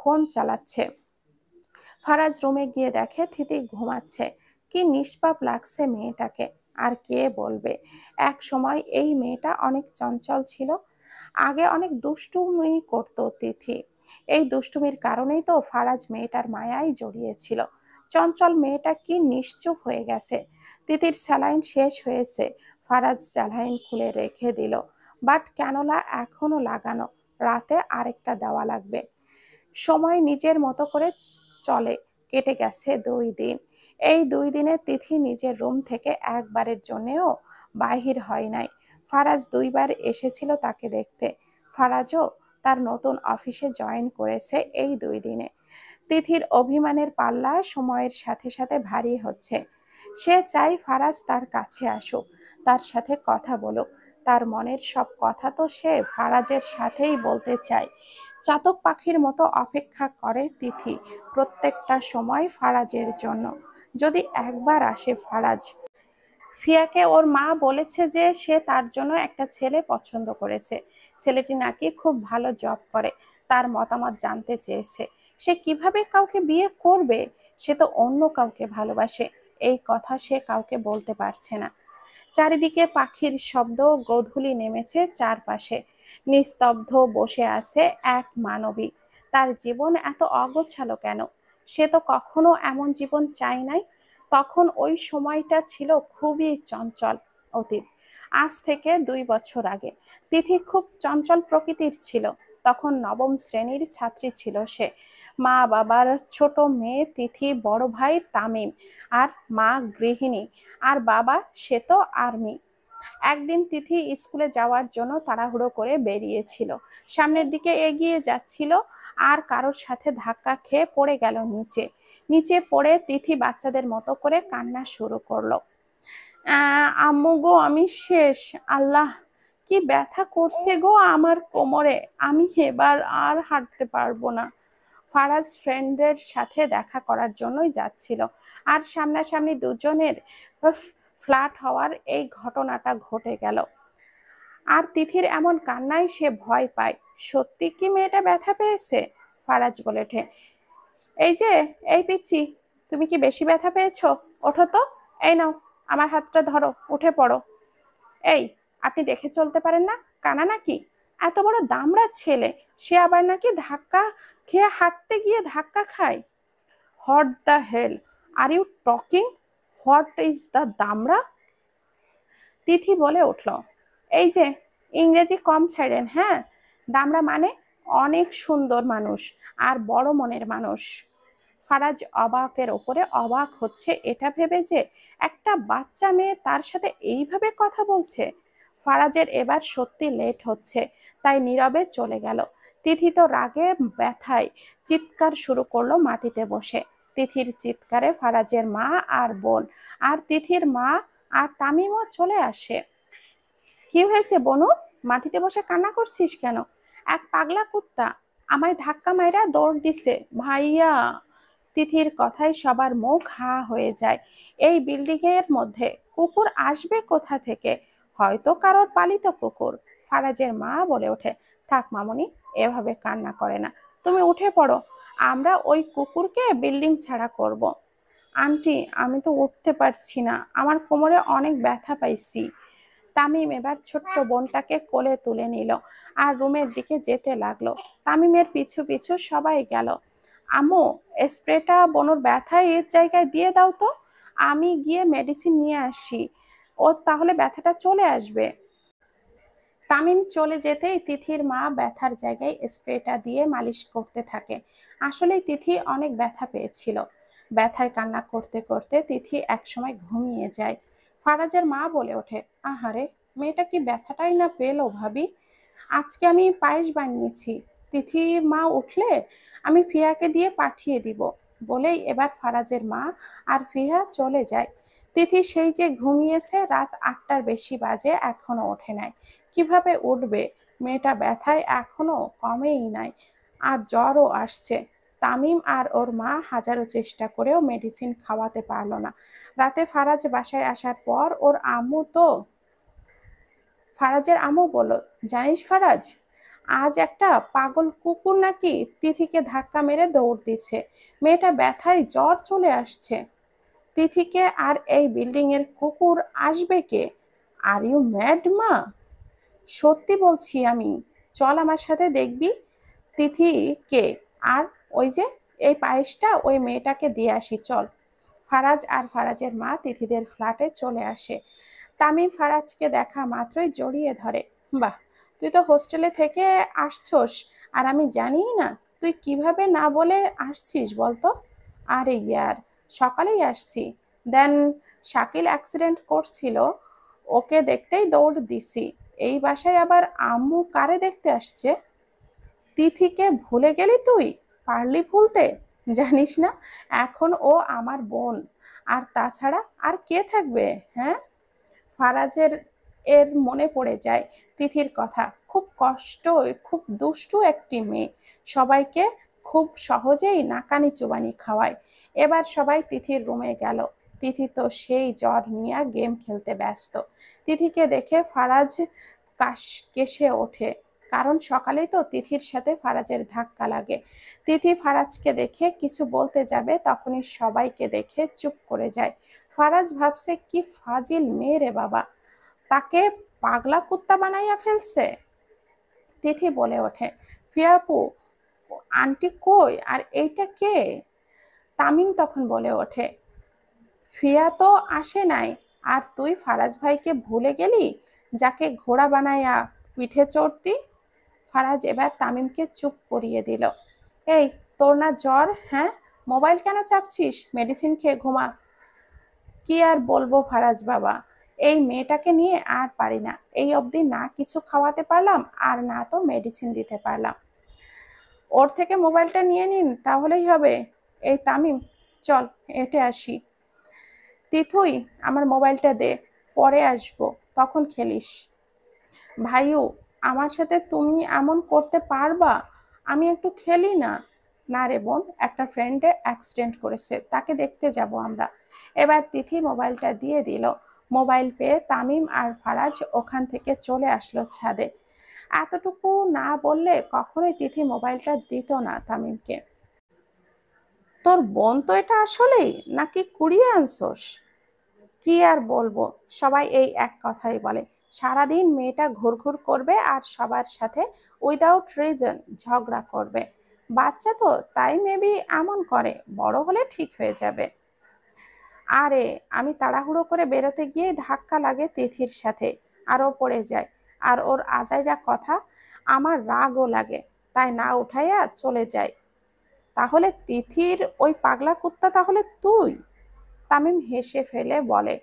ফোন চালাচ্ছে। ফারাজ রুমে গিয়ে দেখে তিথি ঘুমাচ্ছে। কি নিষ্পাপ লাগছে মেয়েটাকে। আর কে বলবে, এক সময় এই মেয়েটা অনেক চঞ্চল ছিল। আগে অনেক দুষ্টুমি করত তিথি। এই দুষ্টুমির কারণেই তো ফারাজ মেয়েটার মায়ায় জড়িয়েছিল। চঞ্চল মেয়েটা কি নিশ্চুপ হয়ে গেছে। তিথির স্যালাইন শেষ হয়েছে। ফারাজ স্যালাইন খুলে রেখে দিল। বাট ক্যানোলা এখনো লাগানো। রাতে আরেকটা দেওয়া লাগবে। সময় নিজের মতো করে চলে। কেটে গেছে 2 দিন। এই 2 দিনে তিথি নিজের রুম থেকে একবারের জন্যেও বাহির হয় নাই। ফারাজ 2বার এসেছিল তাকে দেখতে। ফারাজও তার নতুন অফিসে জয়েন করেছে এই 2 দিনে। তিথির অভিমানের পাল্লা সময়ের সাথে সাথে ভারী হচ্ছে। সে চায় ফারাজ তার কাছে আসুক, তার সাথে কথা বলুক। তার মনের সব কথা তো সে ফারাজের সাথেই বলতে চায়। চাতক পাখির মতো অপেক্ষা করে তিথি প্রত্যেকটা সময় ফারাজের জন্য। যদি একবার আসে ফারাজ। ফিয়াকে ওর মা বলেছে যে সে তার জন্য একটা ছেলে পছন্দ করেছে। ছেলেটি নাকি খুব ভালো জব করে। তার মতামত জানতে চেয়েছে। সে কিভাবে কাউকে বিয়ে করবে। সে তো অন্য কাউকে ভালোবাসে। এই কথা সে কাউকে বলতে পারছে না। চারিদিকে পাখির শব্দ। গোধূলি নেমেছে চারপাশে। নিস্তব্ধ বসে আছে এক মানবী। তার জীবন এত অগোছালো কেন। সে তো কখনো এমন জীবন চায় নাই। তখন ওই সময়টা ছিল খুবই চঞ্চল অতীত। আজ থেকে 2 বছর আগে তিথি খুব চঞ্চল প্রকৃতির ছিল। তখন নবম শ্রেণীর ছাত্রী ছিল সে। মা বাবার ছোট মেয়ে তিথি, বড় ভাই তামিম, আর মা গৃহিণী, আর বাবা সে তো আর্মি। একদিন তিথি স্কুলে যাওয়ার জন্য তাড়াহুড়ো করে বেরিয়েছিল। সামনের দিকে এগিয়ে যাচ্ছিল আর কারোর সাথে ধাক্কা খেয়ে পড়ে গেল নিচে। নিচে পড়ে তিথি বাচ্চাদের মতো করে কান্না শুরু করলো। আম্মু গো, আমি শেষ। আল্লাহ, কি ব্যথা করছে গো আমার কোমরে। আমি এবার আর হাঁটতে পারবো না। ফারাজ ফ্রেন্ডের সাথে দেখা করার জন্যই যাচ্ছিল। আর সামনাসামনি দুজনের ফ্ল্যাট হওয়ার এই ঘটনাটা ঘটে গেল। আর তিথির এমন কান্নায় সে ভয় পায়। সত্যি কি মেয়েটা ব্যথা পেয়েছে? ফারাজ বলে ওঠে, এই যে, এই পিচ্ছি, তুমি কি বেশি ব্যথা পেয়েছো? ওঠো তো। এই নাও, আমার হাতটা ধরো, উঠে পড়ো। এই, আপনি দেখে চলতে পারেন না? কানা নাকি? এত বড় দামড়া ছেলে, সে আবার নাকি ধাক্কা খেয়ে হাঁটতে গিয়ে ধাক্কা খায়। What the hell are you talking? What is the দামড়া? তিথি বলে উঠল, এই যে, ইংরেজি কম ছাইড়েন হ্যাঁ। দামড়া মানে অনেক সুন্দর মানুষ আর বড় মনের মানুষ। ফারাজ অবাকের ওপরে অবাক হচ্ছে এটা ভেবে যে একটা বাচ্চা মেয়ে তার সাথে এইভাবে কথা বলছে। ফারাজের এবার সত্যি লেট হচ্ছে, তাই নীরবে চলে গেল। তিথি তো রাগে ব্যথায় চিৎকার শুরু করলো মাটিতে বসে। তিথির চিৎকারে ফারাজের মা আর বোন আর তিথির মা আর তামিমও চলে আসে। কি হয়েছে বনু? মাটিতে বসে কান্না করছিস কেন? এক পাগলা কুত্তা আমায় ধাক্কা মাইরা দৌড় দিছে ভাইয়া। তিথির কথায় সবার মুখ হা হয়ে যায়। এই বিল্ডিং এর মধ্যে কুকুর আসবে কোথা থেকে? হয়তো কারোর পালিত কুকুর। ফারাজের মা বলে ওঠে, থাক মামুনি, এভাবে কান্না করে না। তুমি উঠে পড়ো, আমরা ওই কুকুরকে বিল্ডিং ছাড়া করব। আন্টি, আমি তো উঠতে পারছি না, আমার কোমরে অনেক ব্যথা পাইছি। তামিম এবার ছোট্ট বোনটাকে কোলে তুলে নিল আর রুমের দিকে যেতে লাগলো। তামিমের পিছু পিছু সবাই গেল। আম্মু, স্প্রেটা বনুর ব্যথায় এর জায়গায় দিয়ে দাও তো। আমি গিয়ে মেডিসিন নিয়ে আসি, ও তাহলে ব্যথাটা চলে আসবে। তামিম চলে যেতেই তিথির মা ব্যথার জায়গায় স্প্রেটা দিয়ে মালিশ করতে থাকে। আসলে তিথি অনেক ব্যথা পেয়েছিল। ব্যথায় কান্না করতে করতে তিথি একসময় ঘুমিয়ে যায়। ফারাজের মা বলে ওঠে, আহারে, মেয়েটা কি ব্যথাটাই না পেলো ভাবি। আজকে আমি পায়েস বানিয়েছি। তিথির মা উঠলে আমি ফিয়াকে দিয়ে পাঠিয়ে দিব। বলেই এবার ফারাজের মা আর ফিয়া চলে যায়। তিথি সেই যে ঘুমিয়েছে, রাত 8টার বেশি বাজে, এখনো ওঠে নাই। কিভাবে উঠবে? মেয়েটা ব্যথায় এখনো কমেই নাই, আর জ্বরও আসছে। তামিম আর ওর মা হাজারো চেষ্টা করেও মেডিসিন খাওয়াতে পারলো না। রাতে ফারাজ বাসায় আসার পর ফারাজের আম্মু বলল, জানিস ফারাজ, আজ একটা পাগল কুকুর নাকি তিথিকে ধাক্কা মেরে দৌড় দিচ্ছে। মেয়েটা ব্যথায় জ্বর চলে আসছে। তিথিকে আর এই বিল্ডিং এর কুকুর আসবে কে? আর ইউ ম্যাড মা? সত্যি বলছি আমি। চল আমার সাথে, দেখবি তিথি কে। আর ওই যে এই পায়েসটা ওই মেয়েটাকে দিয়ে আসি, চল। ফারাজ আর ফারাজের মা তিথিদের ফ্ল্যাটে চলে আসে। তামিম ফারাজকে দেখা মাত্রই জড়িয়ে ধরে। বাহ, তুই তো হোস্টেলে থেকে আসছোস, আর আমি জানিই না। তুই কিভাবে না বলে আসছিস বলতো? আরে ইয়ার, সকালেই আসছি। দেন শাকিল অ্যাক্সিডেন্ট করছিল, ওকে দেখতেই দৌড় দিছি। এই বাসায় আবার আম্মু কারে দেখতে আসছে? তিথিকে ভুলে গেলি তুই? পারলি ভুলতে? জানিস না এখন ও আমার বোন। আর তাছাড়া আর কে থাকবে? হ্যাঁ। ফারাজের এর মনে পড়ে যায় তিথির কথা। খুব কষ্ট, খুব দুষ্টু একটি মেয়ে, সবাইকে খুব সহজেই নাকানি চুবানি খাওয়ায়। এবার সবাই তিথির রুমে গেল। তিথি তো সেই জ্বর নিয়ে গেম খেলতে ব্যস্ত। তিথিকে দেখে ফারাজ কেসে ওঠে, কারণ সকালেই তো তিথির সাথে ফারাজের ধাক্কা লাগে। তিথি ফারাজকে দেখে কিছু বলতে যাবে, তখনই সবাইকে দেখে চুপ করে যায়। ফারাজ ভাবছে, কি ফাজিল মেয়ে রে বাবা, তাকে পাগলা কুত্তা বানাইয়া ফেলছে। তিথি বলে ওঠে, প্রিয়াপু, আন্টি কই, আর এইটা কে? তামিম তখন বলে ওঠে, ফিয়া তো আসে নাই, আর তুই ফারাজ ভাইকে ভুলে গেলি, যাকে ঘোড়া বানাইয়া পিঠে চড়তি। ফারাজ এবার তামিমকে চুপ করিয়ে দিল। এই, তোর না জ্বর? হ্যাঁ, মোবাইল কেন চাপছিস? মেডিসিন খেয়ে ঘুমা। কি আর বলবো ফারাজ বাবা, এই মেয়েটাকে নিয়ে আর পারি না। এই অবধি না কিছু খাওয়াতে পারলাম, আর না তো মেডিসিন দিতে পারলাম। ওর থেকে মোবাইলটা নিয়ে নিন, তাহলেই হবে। এই তামিম, চল হেঁটে আসি। তিথুই, আমার মোবাইলটা দে, পরে আসবো, তখন খেলিস। ভাইউ, আমার সাথে তুমি এমন করতে পারবা? আমি একটু খেলি না। না রে বোন, একটা ফ্রেন্ডে অ্যাক্সিডেন্ট করেছে, তাকে দেখতে যাব আমরা। এবার তিথি মোবাইলটা দিয়ে দিল। মোবাইল পেয়ে তামিম আর ফারাজ ওখান থেকে চলে আসলো ছাদে। এতটুকু না বললে কখনোই তিথি মোবাইলটা দিত না তামিমকে। তোর বোন তো এটা আসলেই, নাকি কুড়িয়ে আনছোস? কি আর বলবো, সবাই এই এক কথাই বলে। সারাদিন মেয়েটা ঘুরঘুর করবে আর সবার সাথে উইদাউট রিজন ঝগড়া করবে। বাচ্চা তো, তাই মেবি এমন করে, বড় হলে ঠিক হয়ে যাবে। আরে, আমি তাড়াহুড়ো করে বেরোতে গিয়ে ধাক্কা লাগে তিথির সাথে, আরও পড়ে যায়। আর ওর আজাইরা কথা, আমার রাগও লাগে, তাই না উঠাইয়া চলে যায়। তাহলে তিথির ওই পাগলা কুত্তা তাহলে তুই? তামিম হেসে ফেলে বলে।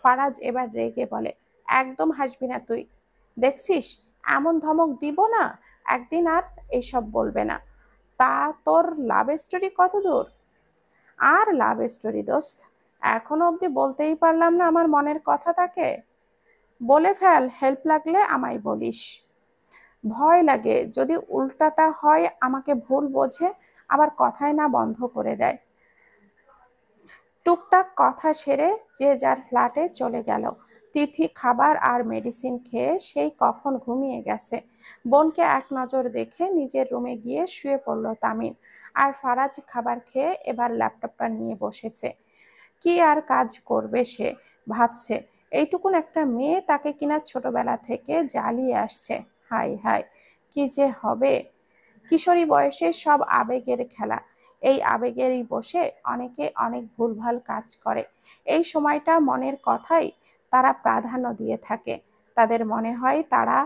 ফারাজ এবার রেগে বলে, একদম হাসবি না তুই। দেখছিস, এমন ধমক দিব না, একদিন আর এসব বলবে না। তা তোর লাভ স্টোরি কত দূর? আর লাভ স্টোরি দোস্ত, এখনো অবধি বলতেই পারলাম না আমার মনের কথা তাকে। বলে ফেল, হেল্প লাগলে আমায় বলিস। ভয় লাগে যদি উল্টাটা হয়, আমাকে ভুল বোঝে, আবার কথাই না বন্ধ করে দেয়। টুকটাক কথা সেরে যে যার ফ্ল্যাটে চলে গেল। তিথি খাবার আর মেডিসিন খেয়ে সেই কখন ঘুমিয়ে গেছে। বোনকে এক নজর দেখে নিজের রুমে গিয়ে শুয়ে পড়ল তামিম। আর ফারাজ খাবার খেয়ে এবার ল্যাপটপটা নিয়ে বসেছে। কি আর কাজ করবে সে, ভাবছে এইটুকুন একটা মেয়ে তাকে কিনা ছোটবেলা থেকে জ্বালিয়ে আসছে। হাই হাই, কি যে হবে। কিশোরী বয়সে সব আবেগের খেলা। এই আবেগেরই বসে অনেকে অনেক ভুলভাল কাজ করে। এই সময়টা মনের কথাই তারা প্রাধান্য দিয়ে থাকে। তাদের মনে হয় তারা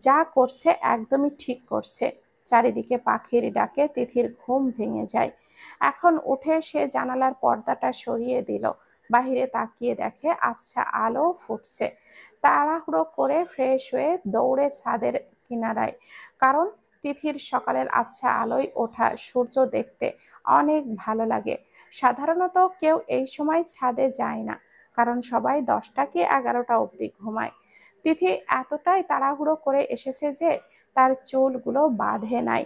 যা করছে একদমই ঠিক করছে। চারিদিকে পাখির ডাকে তিথির ঘুম ভেঙে যায়। এখন উঠে সে জানালার পর্দাটা সরিয়ে দিল। বাহিরে তাকিয়ে দেখে আবছা আলো ফুটছে। তাড়াহুড়ো করে ফ্রেশ হয়ে দৌড়ে ছাদের কিনারায়, কারণ তিথির সকালের আবছা আলোয় ওঠা সূর্য দেখতে অনেক ভালো লাগে। সাধারণত কেউ এই সময় ছাদে যায় না, কারণ সবাই 10টা কি 11টা অবধি ঘুমায়। তিথি এতটাই তাড়াহুড়ো করে এসেছে যে তার চুলগুলো বাঁধে নাই।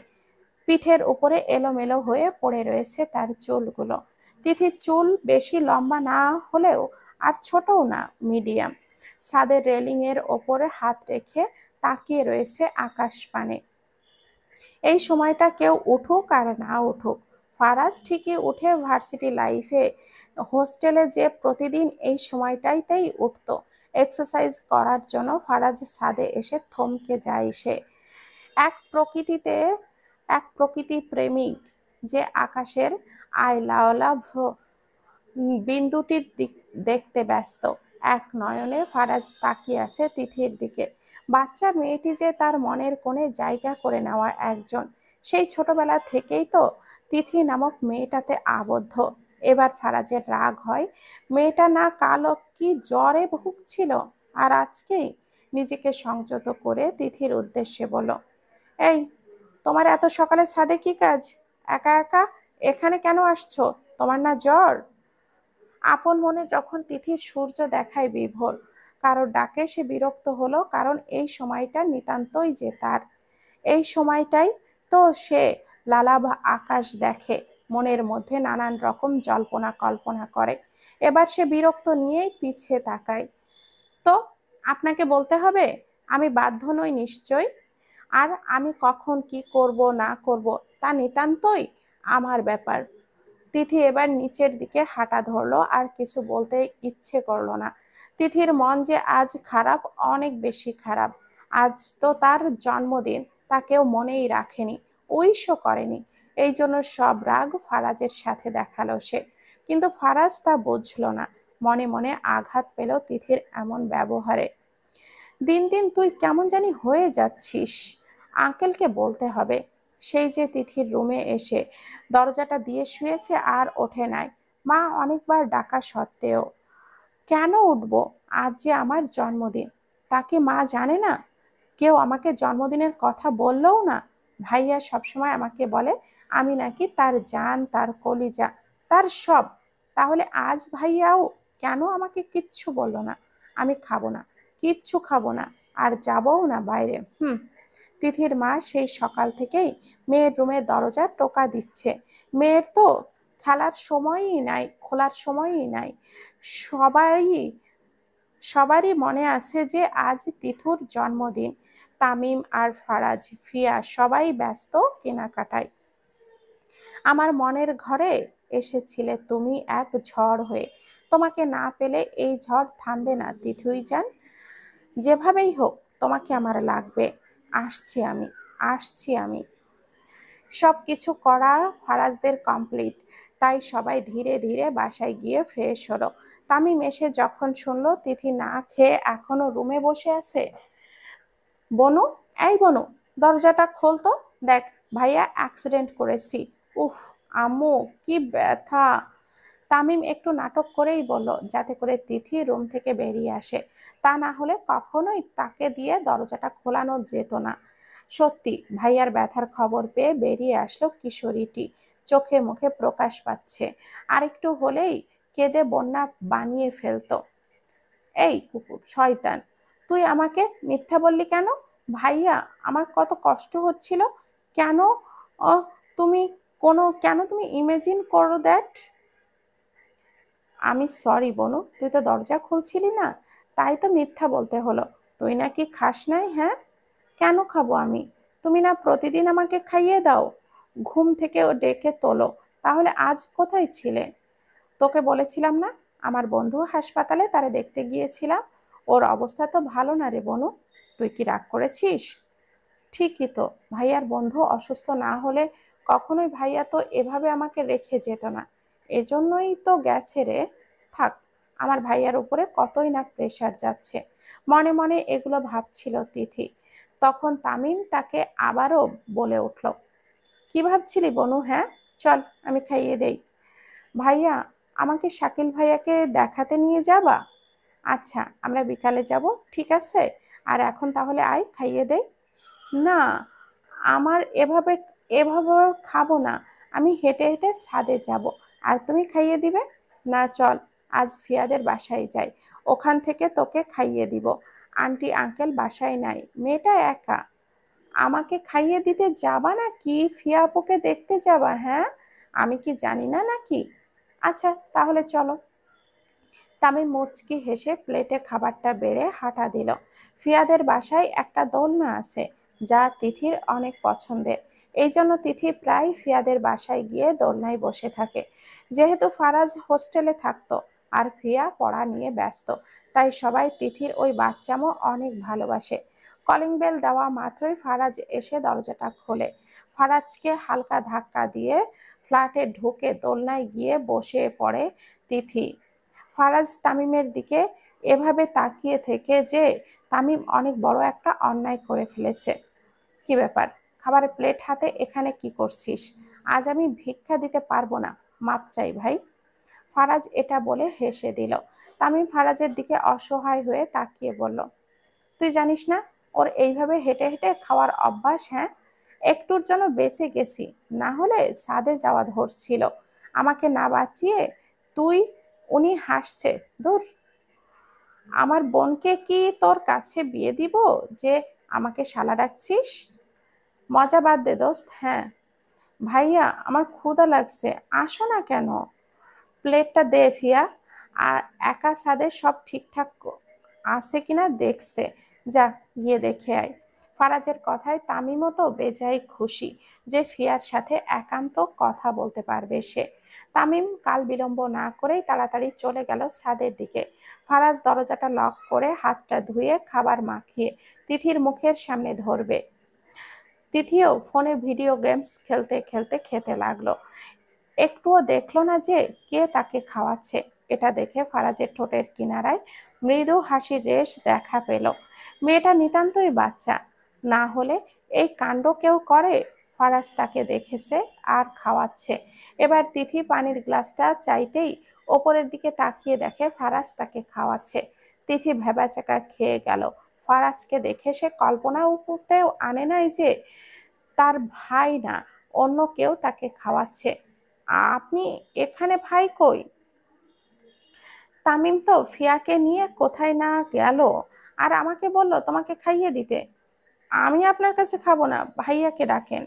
পিঠের উপরে এলোমেলো হয়ে পড়ে রয়েছে তার চুলগুলো। তিথির চুল বেশি লম্বা না হলেও আর ছোটও না, মিডিয়াম। ছাদের রেলিং এর ওপরে হাত রেখে তাকিয়ে রয়েছে আকাশ পানে। এই সময়টা কেউ উঠুক আর না উঠুক, ফারাজ ঠিকই উঠে ভার্সিটি লাইফে। হোস্টেলে যে প্রতিদিন এই সময়টাইতেই উঠতো এক্সারসাইজ করার জন্য। ফারাজ ছাদে এসে থমকে যায় সে। এক প্রকৃতিতে এক প্রকৃতি প্রেমিক যে আকাশের আইলাওলা বিন্দুটির দিক দেখতে ব্যস্ত। এক নয়নে ফারাজ তাকিয়ে আছে তিথির দিকে। বাচ্চা মেয়েটি যে তার মনের কোণে জায়গা করে নেওয়া একজন। সেই ছোটবেলা থেকেই তো তিথি নামক মেয়েটাতে আবদ্ধ। এবার ফারাজের রাগ হয়, মেয়েটা না কালো কি জ্বরে ভুগছিল, আর আজকেই নিজেকে সংযত করে তিথির উদ্দেশ্যে বলল, এই, তোমার এত সকালে ছাদে কি কাজ? একা একা এখানে কেন আসছো? তোমার না জ্বর? আপন মনে যখন তিথির সূর্য দেখায় বিভোর, কারোর ডাকে সে বিরক্ত হলো, কারণ এই সময়টা নিতান্তই যে তার। এই সময়টাই তো সে লালাভ আকাশ দেখে, মনের মধ্যে নানান রকম জল্পনা কল্পনা করে। এবার সে বিরক্ত নিয়েই পিছিয়ে তাকায়। তো আপনাকে বলতে হবে? আমি বাধ্য নই নিশ্চয়। আর আমি কখন কি করব না করব তা নিতান্তই আমার ব্যাপার। তিথি এবার নিচের দিকে হাঁটা ধরলো, আর কিছু বলতে ইচ্ছে করলো না। তিথির মন যে আজ খারাপ, অনেক বেশি খারাপ। আজ তো তার জন্মদিন, তা কেউ মনেই রাখেনি, উইশও করেনি। এই জন্য সব রাগ ফারাজের সাথে দেখালো সে। কিন্তু ফারাজ তা বুঝলো না, মনে মনে আঘাত পেল তিথির এমন ব্যবহারে। দিন দিন তুই কেমন জানি হয়ে যাচ্ছিস, আঙ্কেলকে বলতে হবে। সেই যে তিথির রুমে এসে দরজাটা দিয়ে শুয়েছে আর ওঠে নাই, মা অনেকবার ডাকা সত্ত্বেও। কেন উঠবো? আজ যে আমার জন্মদিন, তাকে মা জানে না? কেউ আমাকে জন্মদিনের কথা বললেও না। ভাইয়া সবসময় আমাকে বলে আমি নাকি তার জান, তার কলিজা, তার সব। তাহলে আজ ভাইয়াও কেন আমাকে কিচ্ছু বললো না? আমি খাবো না, কিচ্ছু খাবো না, আর যাবও না বাইরে। তিথির মা সেই সকাল থেকেই মেয়ের রুমের দরজা টোকা দিচ্ছে। মেয়ের তো খেলার সময়ই নাই, খোলার সময়ই নাই। সবাই সবারই মনে আছে যে আজ তিথুর জন্মদিন। তামিম আর ফারাজ, ফিয়া সবাই ব্যস্ত কেনাকাটায়। আমার মনের ঘরে এসেছিলে তুমি এক ঝড় হয়ে। তোমাকে না পেলে এই ঝড় থামবে না তিথুই যান। যেভাবেই হোক তোমাকে আমার লাগবে। আসছি আমি, আসছি আমি। সব কিছু করা ফারাজদের কমপ্লিট, তাই সবাই ধীরে ধীরে বাসায় গিয়ে ফ্রেশ হলো। তামিম এসে যখন শুনলো তিথি না খেয়ে এখনো রুমে বসে আছে, বনু, এই বনু, দরজাটা খোল তো, দেখ ভাইয়া অ্যাক্সিডেন্ট করেছি। উফ, আম্মু কি ব্যথা। তামিম একটু নাটক করেই বলল, যাতে করে তিথি রুম থেকে বেরিয়ে আসে, তা না হলে কখনোই তাকে দিয়ে দরজাটা খোলানো যেত না। সত্যি ভাইয়ার ব্যথার খবর পেয়ে বেরিয়ে আসলো কিশোরীটি, চোখে মুখে প্রকাশ পাচ্ছে। আরেকটু হলেই কেঁদে বন্যা বানিয়ে ফেলতো। এই কুকুর শয়তান, তুই আমাকে মিথ্যা বললি কেন? ভাইয়া, আমার কত কষ্ট হচ্ছিল। কেন আহ, তুমি কেন তুমি ইমেজিন করো দ্যাট? আমি সরি বনু, তুই তো দরজা খুলছিলি না, তাই তো মিথ্যা বলতে হলো। তুই নাকি খাস নাই? হ্যাঁ, কেন খাবো আমি? তুমি না প্রতিদিন আমাকে খাইয়ে দাও। ঘুম থেকে ও ডেকে তোলো, তাহলে আজ কোথায় ছিলে? তোকে বলেছিলাম না, আমার বন্ধু হাসপাতালে, তারে দেখতে গিয়েছিলাম। ওর অবস্থা তো ভালো না রে বনু। তুই কি রাগ করেছিস? ঠিকই তো, ভাইয়ার বন্ধু অসুস্থ না হলে কখনোই ভাইয়া তো এভাবে আমাকে রেখে যেত না। এজন্যই তো গেছে রে। থাক, আমার ভাইয়ার উপরে কতই না প্রেশার যাচ্ছে। মনে মনে এগুলো ভাবছিল তিথি। তখন তামিম তাকে আবারও বলে উঠল, কি ভাবছিলি বনু? হ্যাঁ, চল আমি খাইয়ে দেই। ভাইয়া, আমাকে শাকিল ভাইয়াকে দেখাতে নিয়ে যাবা? আচ্ছা, আমরা বিকালে যাব, ঠিক আছে। আর এখন তাহলে আয়, খাইয়ে দেই। না, আমার এভাবে এভাবে খাবো না। আমি হেঁটে হেঁটে ছাদে যাব, আর তুমি খাইয়ে দিবে। না, চল আজ ফিয়াদের বাসায় যাই, ওখান থেকে তোকে খাইয়ে দিব। আন্টি আঙ্কেল বাসায় নাই, মেয়েটা একা। আমাকে খাইয়ে দিতে যাবা নাকি ফিয়া আপুকে দেখতে যাবা? হ্যাঁ, আমি কি জানি না নাকি? আচ্ছা তাহলে চলো। তামিম মুচকি হেসে প্লেটে খাবারটা বেড়ে হাঁটা দিল। ফিয়াদের বাসায় একটা দোলনা আছে, যা তিথির অনেক পছন্দের। এই জন্য তিথি প্রায় ফিয়াদের বাসায় গিয়ে দোলনায় বসে থাকে। যেহেতু ফারাজ হোস্টেলে থাকতো আর ফিয়া পড়া নিয়ে ব্যস্ত, তাই সবাই তিথির ওই বাচ্চামো অনেক ভালোবাসে। কলিং বেল দেওয়া মাত্রই ফারাজ এসে দরজাটা খোলে। ফারাজকে হালকা ধাক্কা দিয়ে ফ্ল্যাটে ঢুকে দোলনায় গিয়ে বসে পড়ে তিথি। ফারাজ তামিমের দিকে এভাবে তাকিয়ে থেকে যে তামিম অনেক বড় একটা অন্যায় করে ফেলেছে। কি ব্যাপার, খাবারের প্লেট হাতে এখানে কি করছিস? আজ আমি ভিক্ষা দিতে পারবো না, মাপ চাই ভাই। ফারাজ এটা বলে হেসে দিল। তামিম ফারাজের দিকে অসহায় হয়ে তাকিয়ে বলল, তুই জানিস না ওর এইভাবে হেঁটে হেঁটে খাওয়ার অভ্যাস? হ্যাঁ, একটুর জন্য বেঁচে গেছি, না হলে সাদে যাওয়া ধরছিল। আমাকে না বাঁচিয়ে তুই, উনি হাসছে, ধুর। আমার বোনকে কি তোর কাছে বিয়ে দিব যে আমাকে শালা ডাকছিস? মজা বাদ দে দোস্ত। হ্যাঁ ভাইয়া, আমার ক্ষুধা লাগছে, আসো না কেন? প্লেটটা দে ফিয়া। আর একা সাদে সব ঠিকঠাক আছে কিনা দেখছে, যা গিয়ে দেখে আয়। ফারাজের কথায় তামিমও তো বেজায় খুশি যে ফিয়ার সাথে একান্ত কথা বলতে পারবে সে। তামিম কাল বিলম্ব না করেই তাড়াতাড়ি চলে গেল ছাদের দিকে। ফারাজ দরজাটা লক করে হাতটা ধুয়ে খাবার মাখিয়ে তিথির মুখের সামনে ধরবে। তিথিও ফোনে ভিডিও গেমস খেলতে খেলতে খেতে লাগলো। একটুও দেখলো না যে কে তাকে খাওয়াচ্ছে। এটা দেখে ফারাজের ঠোঁটের কিনারায় মৃদু হাসির রেশ দেখা পেল। মেয়েটা নিতান্তই বাচ্চা, না হলে এই কাণ্ড কেউ করে? ফারাজ তাকে দেখেছে আর খাওয়াচ্ছে। এবার তিথি পানির গ্লাসটা চাইতেই ওপরের দিকে তাকিয়ে দেখে ফারাজ তাকে খাওয়াচ্ছে। তিথি ভেবাচাকা খেয়ে গেল। ফারাজকে দেখে সে কল্পনা করতেও আনে নাই যে তার ভাই না অন্য কেউ তাকে খাওয়াচ্ছে। আপনি এখানে, ভাই কই? তামিম তো ফিয়াকে নিয়ে কোথায় না গেল, আর আমাকে বলল তোমাকে খাইয়ে দিতে। আমি আপনার কাছে খাবো না, ভাইয়াকে ডাকেন।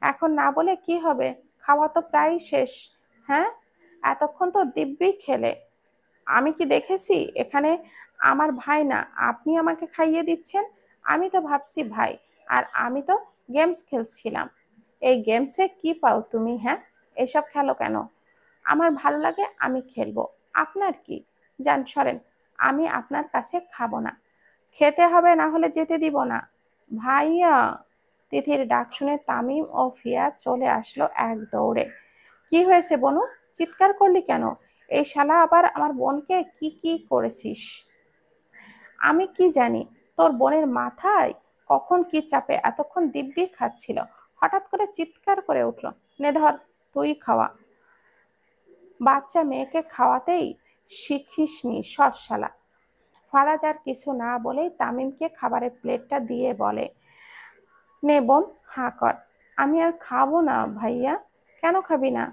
এখন না বলে কি হবে, খাওয়া তো প্রায় শেষ। হ্যাঁ, এতক্ষণ তো দিব্যি খেলে। আমি কি দেখেছি এখানে আমার ভাই না আপনি আমাকে খাইয়ে দিচ্ছেন? আমি তো ভাবছি ভাই, আর আমি তো গেমস খেলছিলাম। এই গেমসে কি পাও তুমি? হ্যাঁ, এসব খেলো কেন? আমার ভালো লাগে, আমি খেলবো, আপনার কি? যান সরেন, আমি আপনার কাছে খাবো না। খেতে হবে, না হলে যেতে দিব না। ভাইয়া! তিথির ডাক শুনে তামিম ও ফিয়া চলে আসলো এক দৌড়ে। কি হয়েছে বনু, চিৎকার করলি কেন? এই শালা আবার আমার বোনকে কি কি করেছিস? আমি কি জানি তোর বোনের মাথায় কখন কি চাপে, এতক্ষণ দিব্যি খাচ্ছিল, হঠাৎ করে চিৎকার করে উঠলো। নে ধর, তুই খাওয়া। বাচ্চা মেয়েকে খাওয়াতেই শিখিসনি সর শালা। ফারাজ আর কিছু না বলেই তামিমকে খাবারের প্লেটটা দিয়ে বলে, নে বোন, হাঁ কর। আমি আর খাবো না ভাইয়া। কেন খাবি না?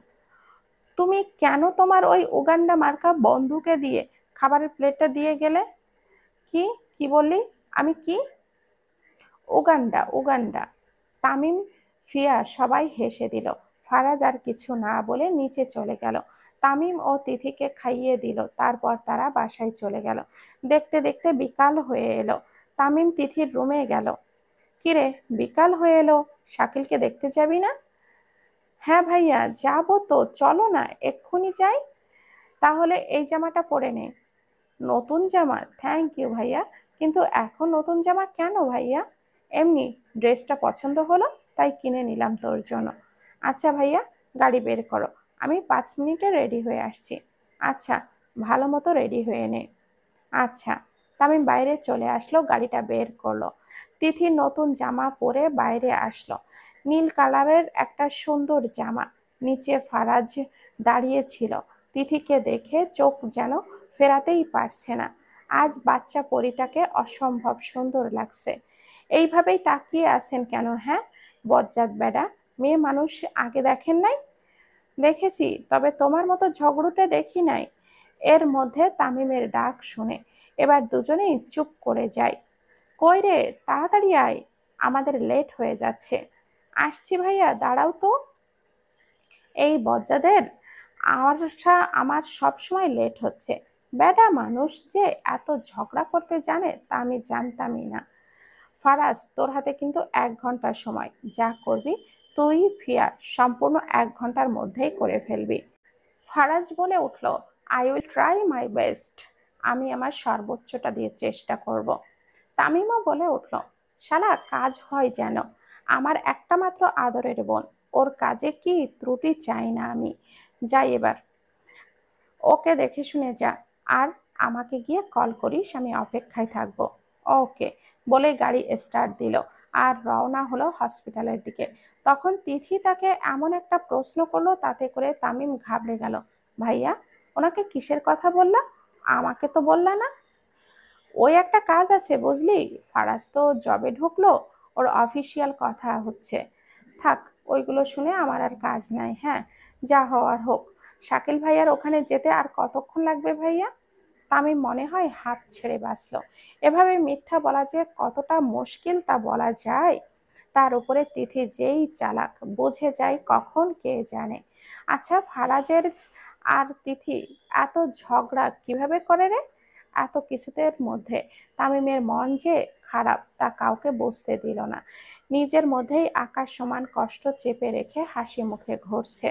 তুমি কেন তোমার ওই উগান্ডা মার্কা বন্ধুকে দিয়ে খাবারের প্লেটটা দিয়ে গেলে? কি কি বললি? আমি কি? Uganda, Uganda. তামিম, ফিয়া সবাই হেসে দিল। ফারাজ আর কিছু না বলে নিচে চলে গেল। তামিম ও তিথিকে খাইয়ে দিল, তারপর তারা বাসায় চলে গেল। দেখতে দেখতে বিকাল হয়ে এলো। তামিম তিথির রুমে গেল। কিরে, বিকাল হয়ে এলো, শাকিলকে দেখতে যাবি না? হ্যাঁ ভাইয়া, যাবো তো, চলো না এক্ষুনি যাই। তাহলে এই জামাটা পরে নে। নতুন জামা? থ্যাংক ইউ ভাইয়া, কিন্তু এখন নতুন জামা কেন ভাইয়া? এমনি ড্রেসটা পছন্দ হলো তাই কিনে নিলাম তোর জন্য। আচ্ছা ভাইয়া, গাড়ি বের করো, আমি 5 মিনিটে রেডি হয়ে আসছি। আচ্ছা, ভালো মতো রেডি হয়ে নে। আচ্ছা। তামিম বাইরে চলে আসলো, গাড়িটা বের করলো। তিথি নতুন জামা পরে বাইরে আসলো। নীল কালারের একটা সুন্দর জামা, নিচে ফারাজ দাঁড়িয়ে ছিল। তিথিকে দেখে চোখ যেন ফেরাতেই পারছে না। আজ বাচ্চা পরীটাকে অসম্ভব সুন্দর লাগছে। এইভাবেই তাকিয়ে আছেন কেন? হ্যাঁ, বজ্জাত বেডা, মেয়ে মানুষ আগে দেখেন নাই? দেখেছি, তবে তোমার মতো ঝগড়ুটে দেখি নাই। এর মধ্যে তামিমের ডাক শুনে এবার দুজনেই চুপ করে যায়। কই রে, তাড়াতাড়ি আয়, আমাদের লেট হয়ে যাচ্ছে। আসছি ভাইয়া, দাঁড়াও তো। এই বজ্জাদের আমার সব সময় লেট হচ্ছে। বেডা মানুষ যে এত ঝগড়া করতে জানে তা আমি জানতামই না। ফারাজ, তোর হাতে কিন্তু 1 ঘন্টা সময়, যা করবি তুই ফিয়া সম্পূর্ণ 1 ঘন্টার মধ্যেই করে ফেলবি। ফারাজ বলে উঠল, I will try my best. আমি আমার সর্বোচ্চটা দিয়ে চেষ্টা করব। তামিমও বলে উঠল, শালা কাজ হয় যেন, আমার একটা মাত্র আদরের বোন, ওর কাজে কি ত্রুটি চাই না আমি। যাই এবার, ওকে দেখে শুনে যা, আর আমাকে গিয়ে কল করিস, আমি অপেক্ষায় থাকবো। ওকে বলে গাড়ি স্টার্ট দিল আর রওনা হলো হসপিটালের দিকে। তখন তিথি তাকে এমন একটা প্রশ্ন করলো তাতে করে তামিম ঘাবড়ে গেল। ভাইয়া, ওনাকে কিসের কথা বললা? আমাকে তো বললা না। ওই একটা কাজ আছে বুঝলি, ফারাজ তো জবে ঢুকলো, ওর অফিসিয়াল কথা হচ্ছে। থাক, ওইগুলো শুনে আমার আর কাজ নাই। হ্যাঁ, যা হওয়ার হোক। শাকিল ভাইয়ার ওখানে যেতে আর কতক্ষণ লাগবে ভাইয়া? তামিম মনে হয় হাত ছেড়ে বাঁচল। এভাবে মিথ্যা বলা যে কতটা মুশকিল তা বলা যায়। তার উপরে তিথি যেই চালাক, বুঝে যায় কখন কে জানে। আচ্ছা, ফারাজের আর তিথি এত ঝগড়া কিভাবে করে রে? এত কিছুদের মধ্যে তামিমের মন যে খারাপ তা কাউকে বুঝতে দিল না। নিজের মধ্যেই আকাশ সমান কষ্ট চেপে রেখে হাসি মুখে ঘুরছে।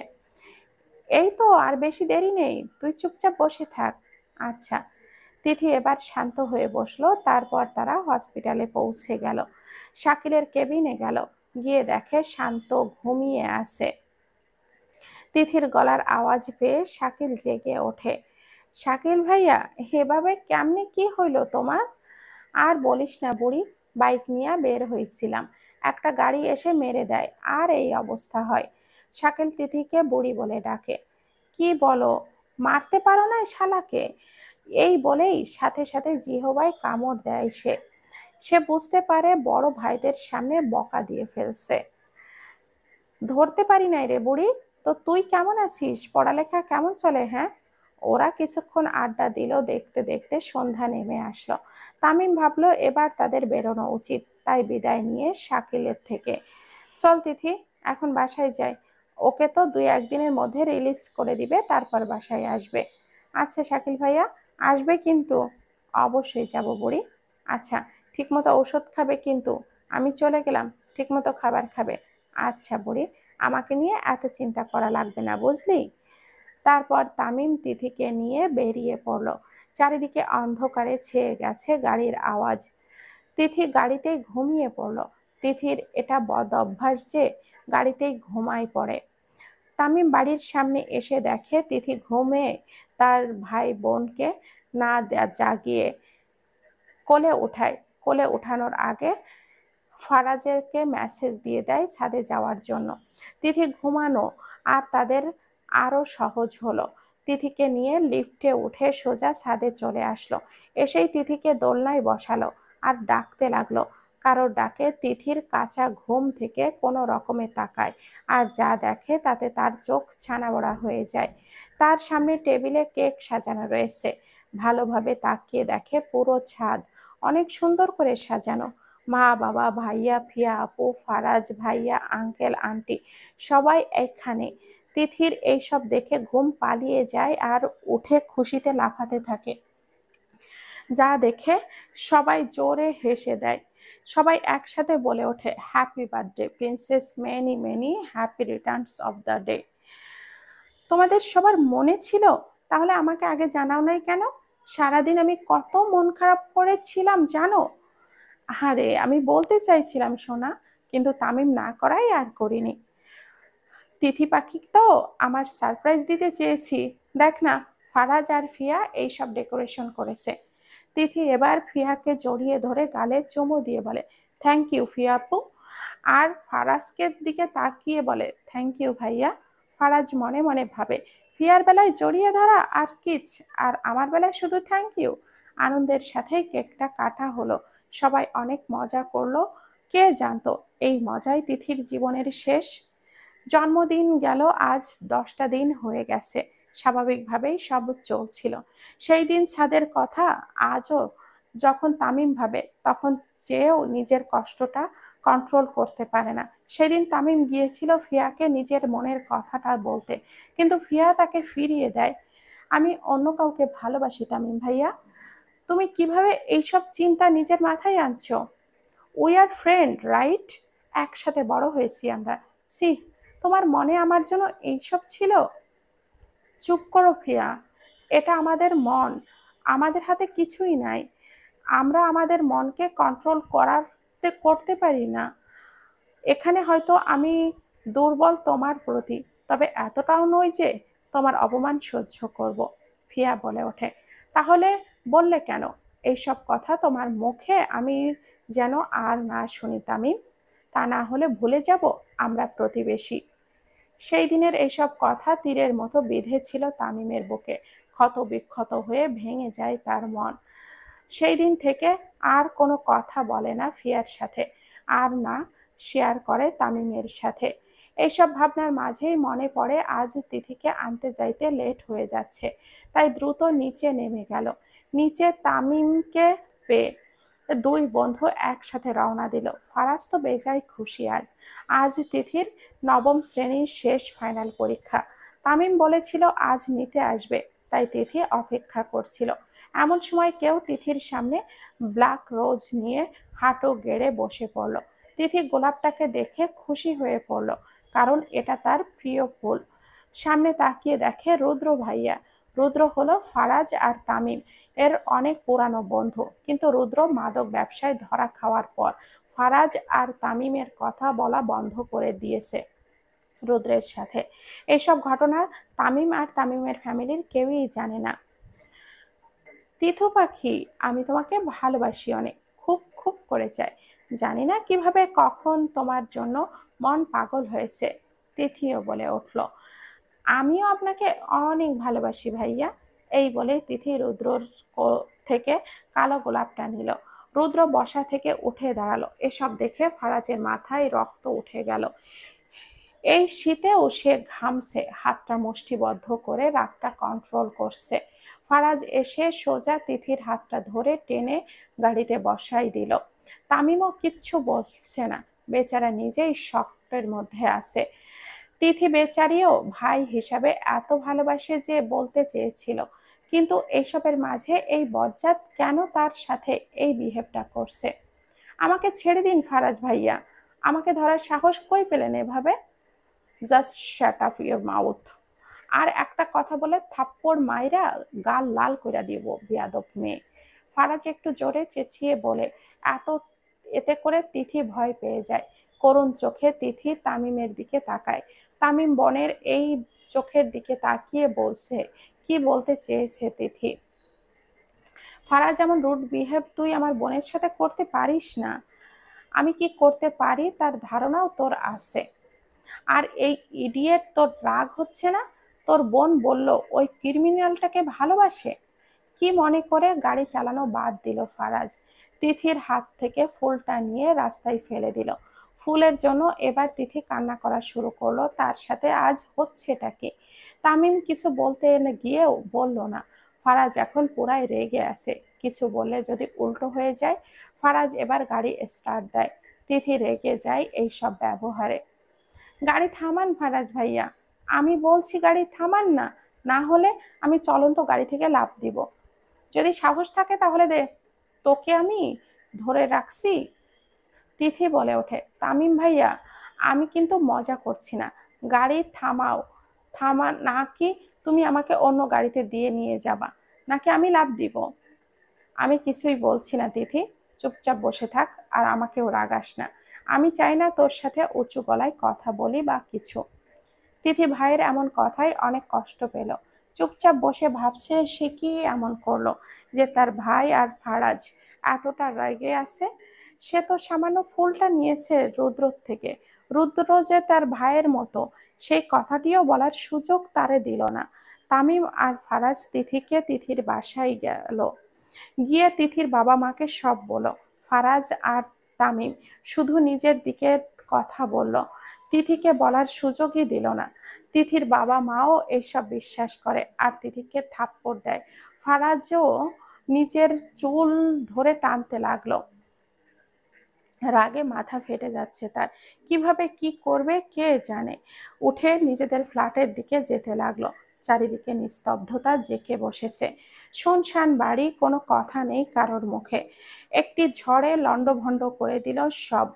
এই তো, আর বেশি দেরি নেই, তুই চুপচাপ বসে থাক। আচ্ছা। তিথি এবার শান্ত হয়ে বসলো। তারপর তারা হসপিটালে পৌঁছে গেল। শাকিলের কেবিনে গেল, গিয়ে দেখে শান্ত ঘুমিয়ে আছে। তিথির গলার আওয়াজ পেয়ে শাকিল জেগে ওঠে। শাকিল ভাইয়া, এভাবে কেমনে কি হইল তোমার? আর বলিস না বুড়ি, বাইক নিয়ে বের হয়েছিলাম, একটা গাড়ি এসে মেরে দেয় আর এই অবস্থা হয়। শাকিল তিথিকে বুড়ি বলে ডাকে। কি বলো, মারতে পারো না শালাকে? এই বলেই সাথে সাথে জিহবায় কামড় দেয় সে। সে বুঝতে পারে বড় ভাইদের সামনে বকা দিয়ে ফেলছে। ধরতে পারি নাই রে বুড়ি। তো তুই কেমন আছিস, পড়ালেখা কেমন চলে? হ্যাঁ। ওরা কিছুক্ষণ আড্ডা দিল, দেখতে দেখতে সন্ধ্যা নেমে আসলো। তামিম ভাবলো এবার তাদের বেরোনো উচিত, তাই বিদায় নিয়ে শাকিলের থেকে, চল তিথি, এখন বাসায় যাই। ওকে তো 2-1 দিনের মধ্যে রিলিজ করে দিবে, তারপর বাসায় আসবে। আচ্ছা শাকিল ভাইয়া, আসবে কিন্তু। অবশ্যই যাব বুড়ি। আচ্ছা, ঠিকমতো ওষুধ খাবে কিন্তু। আমি চলে গেলাম, ঠিকমতো খাবার খাবে। আচ্ছা বুড়ি, আমাকে নিয়ে এত চিন্তা করা লাগবে না বুঝলি। তারপর তামিম তিথিকে নিয়ে বেরিয়ে পড়ল। চারিদিকে অন্ধকারে ছেয়ে গেছে গাড়ির আওয়াজ। তিথি গাড়িতেই ঘুমিয়ে পড়ল। তিথির এটা বদ অভ্যাস যে গাড়িতেই ঘুমায় পড়ে। তামিম বাড়ির সামনে এসে দেখে তিথি ঘুমে তার ভাই বোনকে না জাগিয়ে কোলে উঠায়। কোলে উঠানোর আগে ফারাজেরকে মেসেজ দিয়ে দেয় ছাদে যাওয়ার জন্য। তিথি ঘুমানো আর তাদের আরো সহজ হলো। তিথিকে নিয়ে লিফটে উঠে সোজা ছাদে চলে আসলো। এসেই তিথিকে দোলনায় বসালো আর ডাকতে লাগলো। কারোর ডাকে তিথির কাঁচা ঘুম থেকে কোনো রকমে তাকায়, আর যা দেখে তাতে তার চোখ ছানাবড়া হয়ে যায়। তার সামনে টেবিলে কেক সাজানো রয়েছে। ভালোভাবে তাকিয়ে দেখে পুরো ছাদ অনেক সুন্দর করে সাজানো। মা বাবা, ভাইয়া, ফিয়া আপু, ফারাজ ভাইয়া, আঙ্কেল আন্টি সবাই এখানে। তিথির এইসব দেখে ঘুম পালিয়ে যায় আর উঠে খুশিতে লাফাতে থাকে। যা দেখে সবাই জোরে হেসে দেয়। সবাই একসাথে বলে ওঠে, happy birthday princess, many many happy Returns of the day. তোমাদের সবার মনে ছিল? তাহলে আমাকে আগে জানাও নাই কেন? সারাদিন আমি কত মন খারাপ করেছিলাম জানো? আরে আমি বলতে চাইছিলাম সোনা, কিন্তু তামিম না করাই আর করিনি। তিথি পাখি তো আমার সারপ্রাইজ দিতে চেয়েছি। দেখ না, ফারাজ আর ফিয়া এইসব ডেকোরেশন করেছে। তিথি এবার ফিয়াকে জড়িয়ে ধরে গালে চুমু দিয়ে বলে, থ্যাংক ইউ ফিয়া আপু। আর ফারাজকে দিকে তাকিয়ে বলে, থ্যাংক ইউ ভাইয়া। ফারাজ মনে মনে ভাবে, ফিয়ার বেলায় জড়িয়ে ধরা আর কিচ, আর আমার বেলায় শুধু থ্যাংক ইউ। আনন্দের সাথেই কেকটা কাটা হলো। সবাই অনেক মজা করলো। কে জানতো এই মজাই তিথির জীবনের শেষ। জন্মদিন গেল, আজ 10টা দিন হয়ে গেছে। স্বাভাবিকভাবেই সব চলছিল। সেই দিন ছাদের কথা আজও যখন তামিম ভাবে, তখন চেয়েও নিজের কষ্টটা কন্ট্রোল করতে পারে না। সেদিন তামিম গিয়েছিল ফিয়াকে নিজের মনের কথাটা বলতে, কিন্তু ফিয়া তাকে ফিরিয়ে দেয়। আমি অন্য কাউকে ভালোবাসি তামিম ভাইয়া। তুমি কিভাবে এইসব চিন্তা নিজের মাথায় আনছো? We are friend right? একসাথে বড় হয়েছি আমরা, সি, তোমার মনে আমার জন্য এইসব ছিল? চুপ করো ফিয়া, এটা আমাদের মন, আমাদের হাতে কিছুই নাই। আমরা আমাদের মনকে কন্ট্রোল করতে পারি না। এখানে হয়তো আমি দুর্বল তোমার প্রতি, তবে এতটাও নই যে তোমার অপমান সহ্য করব। ফিয়া বলে ওঠে, তাহলে বললে কেন এইসব কথা তোমার মুখে? আমি যেন আর না শুনি তামিম, তা না হলে ভুলে যাব আমরা প্রতিবেশী। সেই দিনের এইসব কথা তীরের মতো বিঁধে ছিল তামিমের বুকে। ক্ষত বিক্ষত হয়ে ভেঙে যায় তার মন। সেই দিন থেকে আর কোনো কথা বলে না ফিয়ার সাথে, আর না শেয়ার করে তামিমের সাথে। এইসব ভাবনার মাঝেই মনে পড়ে আজ তিথিকে আনতে যাইতে লেট হয়ে যাচ্ছে, তাই দ্রুত নিচে নেমে গেল। নিচে তামিমকে পেয়ে দুই বন্ধু একসাথে রওনা দিল। ফারাজ তো বেজায় খুশি আজ। আজ তিথির নবম শ্রেণীর শেষ ফাইনাল পরীক্ষা। তামিম বলেছিল আজ নিতে আসবে, তাই তিথি অপেক্ষা করছিল। এমন সময় কেউ তিথির সামনে ব্ল্যাক রোজ নিয়ে হাঁটু গেড়ে বসে পড়ল। তিথি গোলাপটাকে দেখে খুশি হয়ে পড়ল, কারণ এটা তার প্রিয় ফুল। সামনে তাকিয়ে দেখে রুদ্র ভাইয়া। রুদ্র হলো ফারাজ আর তামিম এর অনেক পুরানো বন্ধু, কিন্তু রুদ্র মাদক ব্যবসায় ধরা খাওয়ার পর ফারাজ আর তামিমের কথা বলা বন্ধ করে দিয়েছে রুদ্রের সাথে। এইসব ঘটনা তামিম আর তামিমের ফ্যামিলির কেউই জানে না। তিথু পাখি, আমি তোমাকে ভালোবাসি অনেক, খুব খুব করে চাই। জানি না কিভাবে কখন তোমার জন্য মন পাগল হয়েছে। তিথিও বলে উঠল, আমিও আপনাকে অনেক ভালোবাসি ভাইয়া। এই বলে তিথি রুদ্রর থেকে কালো গোলাপটা নিল। রুদ্র বসা থেকে উঠে দাঁড়ালো। এসব দেখে ফারাজের মাথায় রক্ত উঠে গেল। এই শীতেও সে ঘামছে, হাতটা মুষ্টিবদ্ধ করে রাগটা কন্ট্রোল করছে। ফারাজ এসে সোজা তিথির হাতটা ধরে টেনে গাড়িতে বসাই দিল। তামিমও কিচ্ছু বলছে না, বেচারা নিজেই শকের মধ্যে আছে। তিথি বেচারিও ভাই হিসাবে এত ভালোবাসে যে বলতে চেয়েছিল, কিন্তু এইসবের মাঝে এই বজ্জাত কেন তার সাথে এই বিহেভটা করছে। আমাকে ছেড়ে দিন ফারাজ ভাইয়া, আমাকে ধরার সাহস কই পেলেন এভাবে? Just shut up your mouth. আর একটা কথা বলে থাপ্পড় মাইরা গাল লাল কইরা দিব বেয়াদব মেয়ে। ফারাজ একটু জোরে চেঁচিয়ে বলে। এত এতে করে তিথি ভয় পেয়ে যায়। করুণ চোখে তিথি তামিমের দিকে তাকায়। তামিম বনের এই চোখের দিকে তাকিয়ে বলছে, কি বলতে চেয়েছে তিথি? ফারাজ, যেমন রুড বিহেভ তুই আমার বোনের সাথে করতে পারিস না। আমি কি করতে পারি তার ধারণাও তোর আছে। আর এই ইডিয়েট তোর রাগ হচ্ছে না? তোর বোন বলল ওই ক্রিমিনালটাকে ভালোবাসে। কি মনে করে গাড়ি চালানো বাদ দিল ফারাজ। তিথির হাত থেকে ফুলটা নিয়ে রাস্তায় ফেলে দিল। ফুলের জন্য এবার তিথি কান্না করা শুরু করলো। তার সাথে আজ হচ্ছেটা কি? তামিম কিছু বলতে গিয়েও বলল না। ফারাজ এখন পুরাই রেগে আছে, কিছু বললে যদি উল্টো হয়ে যায়। ফারাজ এবার গাড়ি স্টার্ট দেয়। তিথি রেগে যায় এইসব ব্যবহারে। গাড়ি থামান ফারাজ ভাইয়া, আমি বলছি গাড়ি থামান না, না হলে আমি চলন্ত গাড়ি থেকে লাফ দিব। যদি সাহস থাকে তাহলে দে, তোকে আমি ধরে রাখছি। তিথি বলে ওঠে, তামিম ভাইয়া, আমি কিন্তু মজা করছি না। গাড়ি থামাও। থামা নাকি তুমি আমাকে অন্য গাড়িতে দিয়ে নিয়ে যাবা, নাকি আমি লাফ দিব? আমি কিছুই বলছি না তিথি, চুপচাপ বসে থাক আর আমাকেও রাগাস না। আমি চাই না তোর সাথে উঁচু গলায় কথা বলি বা কিছু। তিথি ভাইয়ের এমন কথায় অনেক কষ্ট পেল। চুপচাপ বসে ভাবছে সে কি এমন করলো যে তার ভাই আর ফারাজ এতটা রেগে আছে। সে তো সামান্য ফুলটা নিয়েছে রুদ্রর থেকে। রুদ্র যে তার ভাইয়ের মতো সেই কথাটিও বলার সুযোগ তারে দিল না। তামিম আর ফারাজ তিথিকে তিথির বাসায় গেল। গিয়ে তিথির বাবা মাকে সব বলল। ফারাজ আর তামিম শুধু নিজের দিকে কথা বলল, তিথিকে বলার সুযোগই দিল না। তিথির বাবা মাও এইসব বিশ্বাস করে আর তিথিকে থাপ্পড় দেয়। ফারাজও নিজের চুল ধরে টানতে লাগলো। রাগে মাথা ফেটে যাচ্ছে তার, কিভাবে কি করবে কে জানে। উঠে নিজেদের ফ্ল্যাটের দিকে যেতে লাগলো। চারিদিকে নিস্তব্ধতা জেঁকে বসেছে। শুনশান বাড়ি, কোনো কথা নেই কারোর মুখে। একটি ঝড়ে লণ্ডভণ্ড করে দিল সব।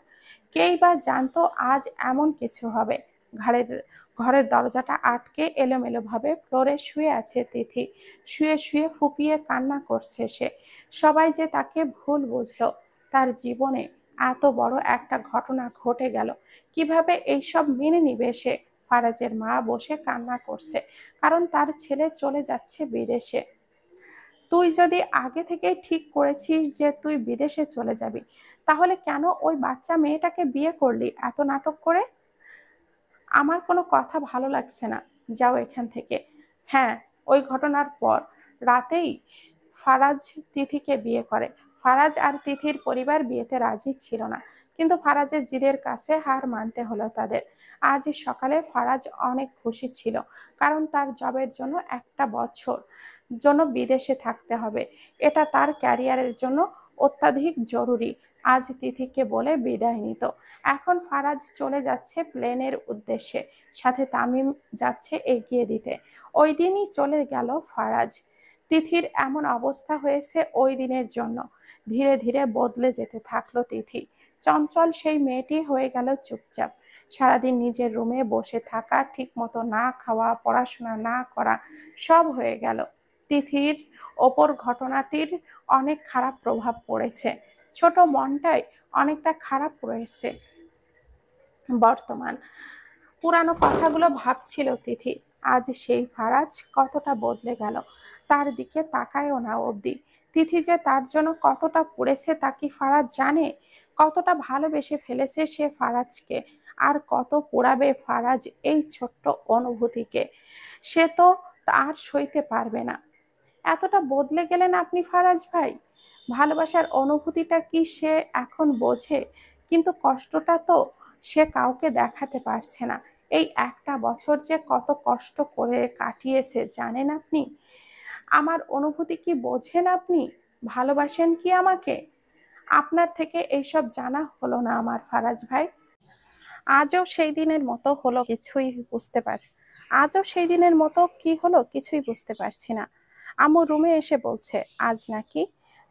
কেই বা জানতো আজ এমন কিছু হবে। ঘরের ঘরের দরজাটা আটকে এলোমেলোভাবে ফ্লোরে শুয়ে আছে তিথি। শুয়ে শুয়ে ফুপিয়ে কান্না করছে সে। সবাই যে তাকে ভুল বুঝলো। তার জীবনে এত বড় একটা ঘটনা ঘটে গেল, কিভাবে এইসব মেনে নিবে সে? ফারাজের মা বসে কান্না করছে, কারণ তার ছেলে চলে যাচ্ছে বিদেশে। তুই যদি আগে থেকে ঠিক করেছিস যে তুই বিদেশে চলে যাবি, তাহলে কেন ওই বাচ্চা মেয়েটাকে বিয়ে করলি এত নাটক করে? আমার কোনো কথা ভালো লাগছে না, যাও এখান থেকে। হ্যাঁ, ওই ঘটনার পর রাতেই ফারাজ তিথিকে বিয়ে করে। ফারাজ আর তিথির পরিবার বিয়েতে রাজি ছিল না, কিন্তু ফারাজের জিদের কাছে হার মানতে হলো তাদের। আজ সকালে ফারাজ অনেক খুশি ছিল, কারণ তার জবের জন্য একটা বছর জন্য বিদেশে থাকতে হবে। এটা তার ক্যারিয়ারের জন্য অত্যাধিক জরুরি। আজ তিথিকে বলে বিদায় নিত। এখন ফারাজ চলে যাচ্ছে প্লেনের উদ্দেশ্যে, সাথে তামিম যাচ্ছে এগিয়ে দিতে। ওই দিনই চলে গেল ফারাজ। তিথির এমন অবস্থা হয়েছে ওই দিনের জন্য। ধীরে ধীরে বদলে যেতে থাকলো তিথি। চঞ্চল সেই মেয়েটি হয়ে গেল চুপচাপ। সারাদিন নিজের রুমে বসে থাকা, ঠিক মতো না খাওয়া, পড়াশোনা না করা, সব হয়ে গেল। তিথির ওপর ঘটনাটির অনেক খারাপ প্রভাব পড়েছে। ছোট মনটাই অনেকটা খারাপ পড়েছে। বর্তমান পুরানো কথাগুলো ভাবছিল তিথি। আজ সেই ফারাজ কতটা বদলে গেল, তার দিকে তাকায়ও না অবধি। তিথি যে তার জন্য কতটা পড়েছে তা কি ফারাজ জানে? কতটা ভালোবেসে ফেলেছে সে ফারাজকে, আর কত পোড়াবে ফারাজ এই ছোট্ট অনুভূতিকে। সে তো আর সইতে পারবে না। এতটা বদলে গেলেন আপনি ফারাজ ভাই। ভালোবাসার অনুভূতিটা কি সে এখন বোঝে? কিন্তু কষ্টটা তো সে কাউকে দেখাতে পারছে না। এই একটা বছর যে কত কষ্ট করে কাটিয়েছে জানেন আপনি? আমার অনুভূতি কি বোঝেন আপনি? ভালোবাসেন কি আমাকে? আপনার থেকে এইসব জানা হলো না আমার ফারাজ ভাই। আজও সেই দিনের মতো হলো কিছুই বুঝতে পার আজও সেই দিনের মতো কি হলো কিছুই বুঝতে পারছি না। আম্মু রুমে এসে বলছে আজ নাকি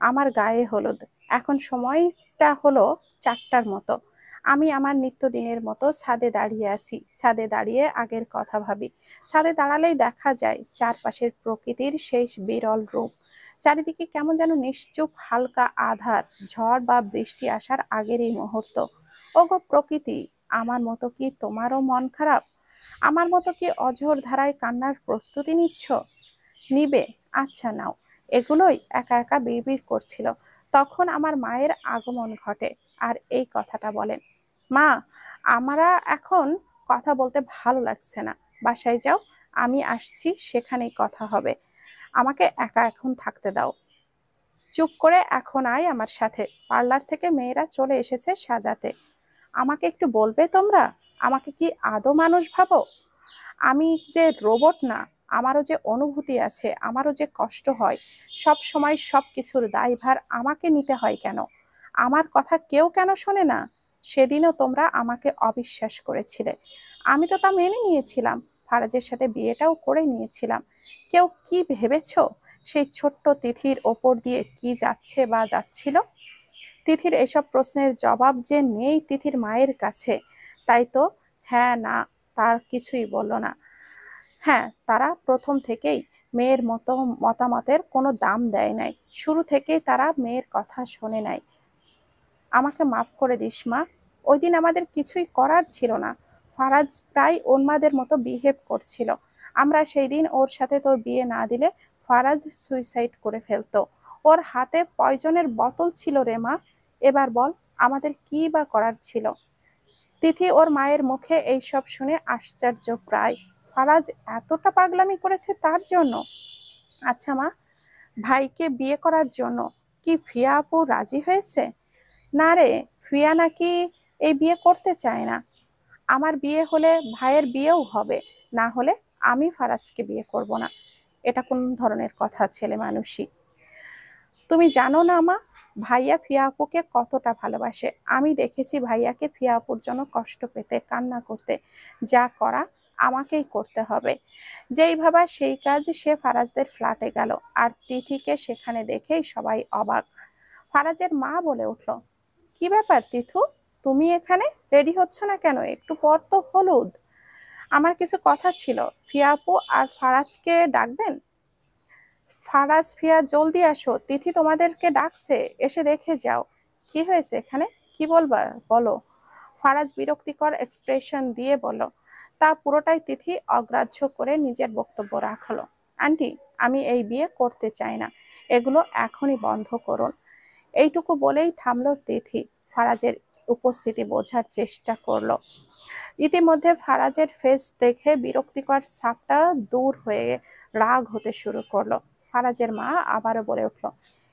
আমার গায়ে হলুদ। এখন সময়টা হলো 4টার মতো। আমি আমার নিত্যদিনের মতো ছাদে দাঁড়িয়ে আছি। ছাদে দাঁড়িয়ে আগের কথা ভাবি। ছাদে দাঁড়ালেই দেখা যায় চারপাশের প্রকৃতির সেই বিরল রূপ। চারিদিকে কেমন যেন নিশ্চুপ হালকা আঁধার, ঝড় বা বৃষ্টি আসার আগেরই মুহূর্ত। ওগো প্রকৃতি, আমার মতো কি তোমারও মন খারাপ? আমার মতো কি অঝোর ধারায় কান্নার প্রস্তুতি নিচ্ছ? নিবে? আচ্ছা নাও। এগুলোই একা একা বিড়বিড় করছিল। তখন আমার মায়ের আগমন ঘটে, আর এই কথাটা বলেন, মা, আমরা এখন কথা বলতে ভালো লাগছে না, বাসায় যাও, আমি আসছি, সেখানেই কথা হবে। আমাকে একা এখন থাকতে দাও। চুপ করে এখন আয় আমার সাথে। পার্লার থেকে মেয়েরা চলে এসেছে সাজাতে। আমাকে একটু বলবে তোমরা, আমাকে কি আদৌ মানুষ ভাবো? আমি যে রোবট না, আমারও যে অনুভূতি আছে, আমারও যে কষ্ট হয়। সব সময় সব কিছুর দায়ভার আমাকে নিতে হয় কেন? আমার কথা কেউ কেন শোনে না? সেদিনও তোমরা আমাকে অবিশ্বাস করেছিলে, আমি তো তা মেনে নিয়েছিলাম। ফারাজের সাথে বিয়েটাও করে নিয়েছিলাম। কেউ কি ভেবেছো সেই ছোট্ট তিথির ওপর দিয়ে কি যাচ্ছে বা যাচ্ছিল? তিথির এসব প্রশ্নের জবাব যে নেই তিথির মায়ের কাছে, তাই তো হ্যাঁ না তার কিছুই বলল না। হ্যাঁ, তারা প্রথম থেকেই মেয়ের মতামতের কোনো দাম দেয় নাই। শুরু থেকেই তারা মেয়ের কথা শোনে নাই। আমাকে মাফ করে দিস মা। ওই দিন আমাদের কিছুই করার ছিল না। ফারাজ প্রায় উন্মাদের মতো বিহেভ করছিল। আমরা সেই দিন ওর সাথে তোর বিয়ে না দিলে ফারাজ সুইসাইড করে ফেলতো। ওর হাতে পয়জনের বোতল ছিল রে মা। এবার বল, আমাদের কি বা করার ছিল? তিথি ওর মায়ের মুখে এইসব শুনে আশ্চর্য প্রায়। ফারাজ এতটা পাগলামি করেছে তার জন্য? আচ্ছা মা, ভাইকে বিয়ে করার জন্য কি ফিয়া আপু রাজি হয়েছে? না রে, ফিয়া নাকি এই বিয়ে করতে চায় না। আমার বিয়ে হলে ভাইয়ের বিয়েও হবে, না হলে আমি ফারাজকে বিয়ে করব না। এটা কোন ধরনের কথা ছেলে মানুষই? তুমি জানো না মা, ভাইয়া ফিয়া আপুকে কতটা ভালোবাসে। আমি দেখেছি ভাইয়াকে ফিয়া আপুর জন্য কষ্ট পেতে, কান্না করতে। যা করা আমাকেই করতে হবে। যেই ভাবা সেই কাজ, সে ফারাজদের ফ্ল্যাটে গেল, আর তিথিকে সেখানে দেখেই সবাই অবাক। ফারাজের মা বলে উঠল, কি ব্যাপার তিথু, তুমি এখানে রেডি হচ্ছ না কেন? একটু পর তো হলুদ। আমার কিছু কথা ছিল। ফিয়া আপু আর ফারাজকে ডাকবেন? ফারাজ, ফিয়া, জলদি আসো, তিথি তোমাদেরকে ডাকছে, এসে দেখে যাও। কি হয়েছে এখানে, কি বলবা বলো। ফারাজ বিরক্তিকর এক্সপ্রেশন দিয়ে বলল। তা পুরোটাই তিথি অগ্রাহ্য করে নিজের বক্তব্য রাখলো। আন্টি, আমি এই বিয়ে করতে চাই না, এগুলো এখনই বন্ধ করুন। এইটুকু বলেই থামলো তিথি। ফারাজের উপস্থিতি বোঝার চেষ্টা করলো। ইতিমধ্যে ফারাজের ফেস দেখে বিরক্তিকর ছাপটা দূর হয়ে রাগ হতে শুরু করলো। ফারাজের মা আবারও বলে উঠলো,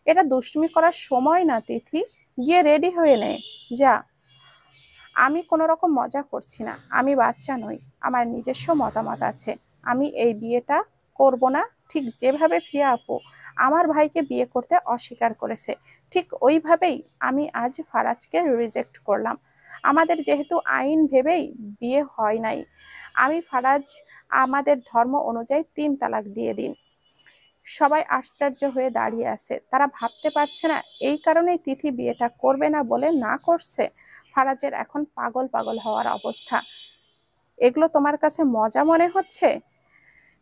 এটা দুষ্টুমি করার সময় না তিথি, গিয়ে রেডি হয়ে নে যা। আমি কোনো রকম মজা করছি না, আমি বাচ্চা নই, আমার নিজস্ব মতামত আছে। আমি এই বিয়েটা করব না। ঠিক যেভাবে প্রিয়া আপু আমার ভাইকে বিয়ে করতে অস্বীকার করেছে, ঠিক ওইভাবেই আমি আজ ফারাজকে রিজেক্ট করলাম। আমাদের যেহেতু আইন ভেবেই বিয়ে হয় নাই, আমি ফারাজ আমাদের ধর্ম অনুযায়ী 3 তালাক দিয়ে দিন। সবাই আশ্চর্য হয়ে দাঁড়িয়ে আছে, তারা ভাবতে পারছে না এই কারণেই তিথি বিয়েটা করবে না বলে না করছে। ফারাজের এখন পাগল পাগল হওয়ার অবস্থা। এগুলো তোমার কাছে মজা মনে হচ্ছে?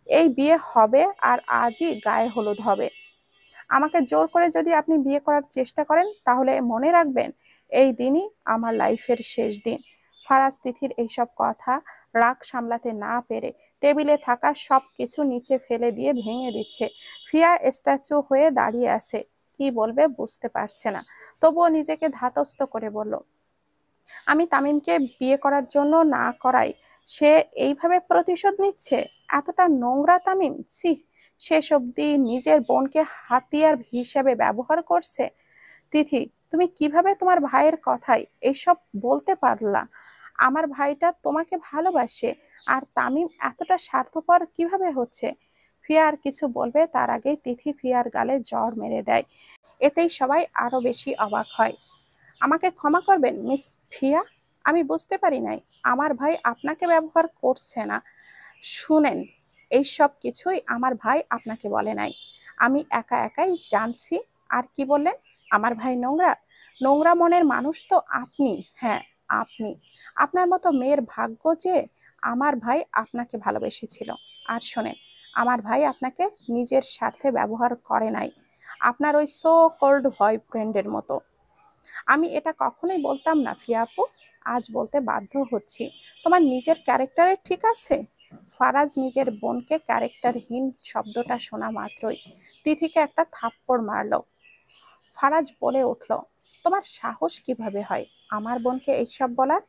এই বিয়ে হবে আর আজই গায়ে হলুদ হবে। আমাকে জোর করে যদি আপনি বিয়ে করার চেষ্টা করেন তাহলে মনে রাখবেন এই দিনই আমার লাইফের শেষ দিন। ফারাজ তিথির এইসব কথা রাগ সামলাতে না পেরে টেবিলে থাকা সব কিছু নিচে ফেলে দিয়ে ভেঙে দিচ্ছে। ফিয়া স্ট্যাচু হয়ে দাঁড়িয়ে আছে, কি বলবে বুঝতে পারছে না, তবুও নিজেকে ধাতস্থ করে বলল, আমি তামিমকে বিয়ে করার জন্য না করাই সে এইভাবে প্রতিশোধ নিচ্ছে। এতটা নোংরা তামিম, সি। শেষ অবধি নিজের বোনকে হাতিয়ার হিসেবে ব্যবহার করছে। তিথি, তুমি কিভাবে তোমার ভাইয়ের কথাই এইসব বলতে পারলা? আমার ভাইটা তোমাকে ভালোবাসে, আর তামিম এতটা স্বার্থপর কিভাবে হচ্ছে? ফিয়া আর কিছু বলবে তার আগেই তিথি ফিয়ার গালে জ্বর মেরে দেয়। এতেই সবাই আরো বেশি অবাক হয়। আমাকে ক্ষমা করবেন মিস ফিয়া, আমি বুঝতে পারি নাই আমার ভাই আপনাকে ব্যবহার করছে না। শুনেন, এই সব কিছুই আমার ভাই আপনাকে বলে নাই, আমি একা একাই জানছি। আর কি বললেন, আমার ভাই নোংরা? নোংরা মনের মানুষ তো আপনি। হ্যাঁ, আপনি। আপনার মতো মেয়ের ভাগ্য যে আমার ভাই আপনাকে ভালোবেসেছিল। আর শোনেন, আমার ভাই আপনাকে নিজের স্বার্থে ব্যবহার করে নাই, আপনার ওই সো কল্ড বয়ফ্রেন্ডের মতো। আমি এটা কখনোই বলতাম না ফিয়া আপু, আজ বলতে বাধ্য হচ্ছি। তোমার নিজের ক্যারেক্টারে ঠিক আছে? ফারাজ নিজের বোনকে ক্যারেক্টারহীন শব্দটা শোনা মাত্রই তিথিকে একটা থাপ্পড় মারলো। ফারাজ বলে উঠল, তোমার সাহস কিভাবে হয় আমার বোনকে এইসব বলার?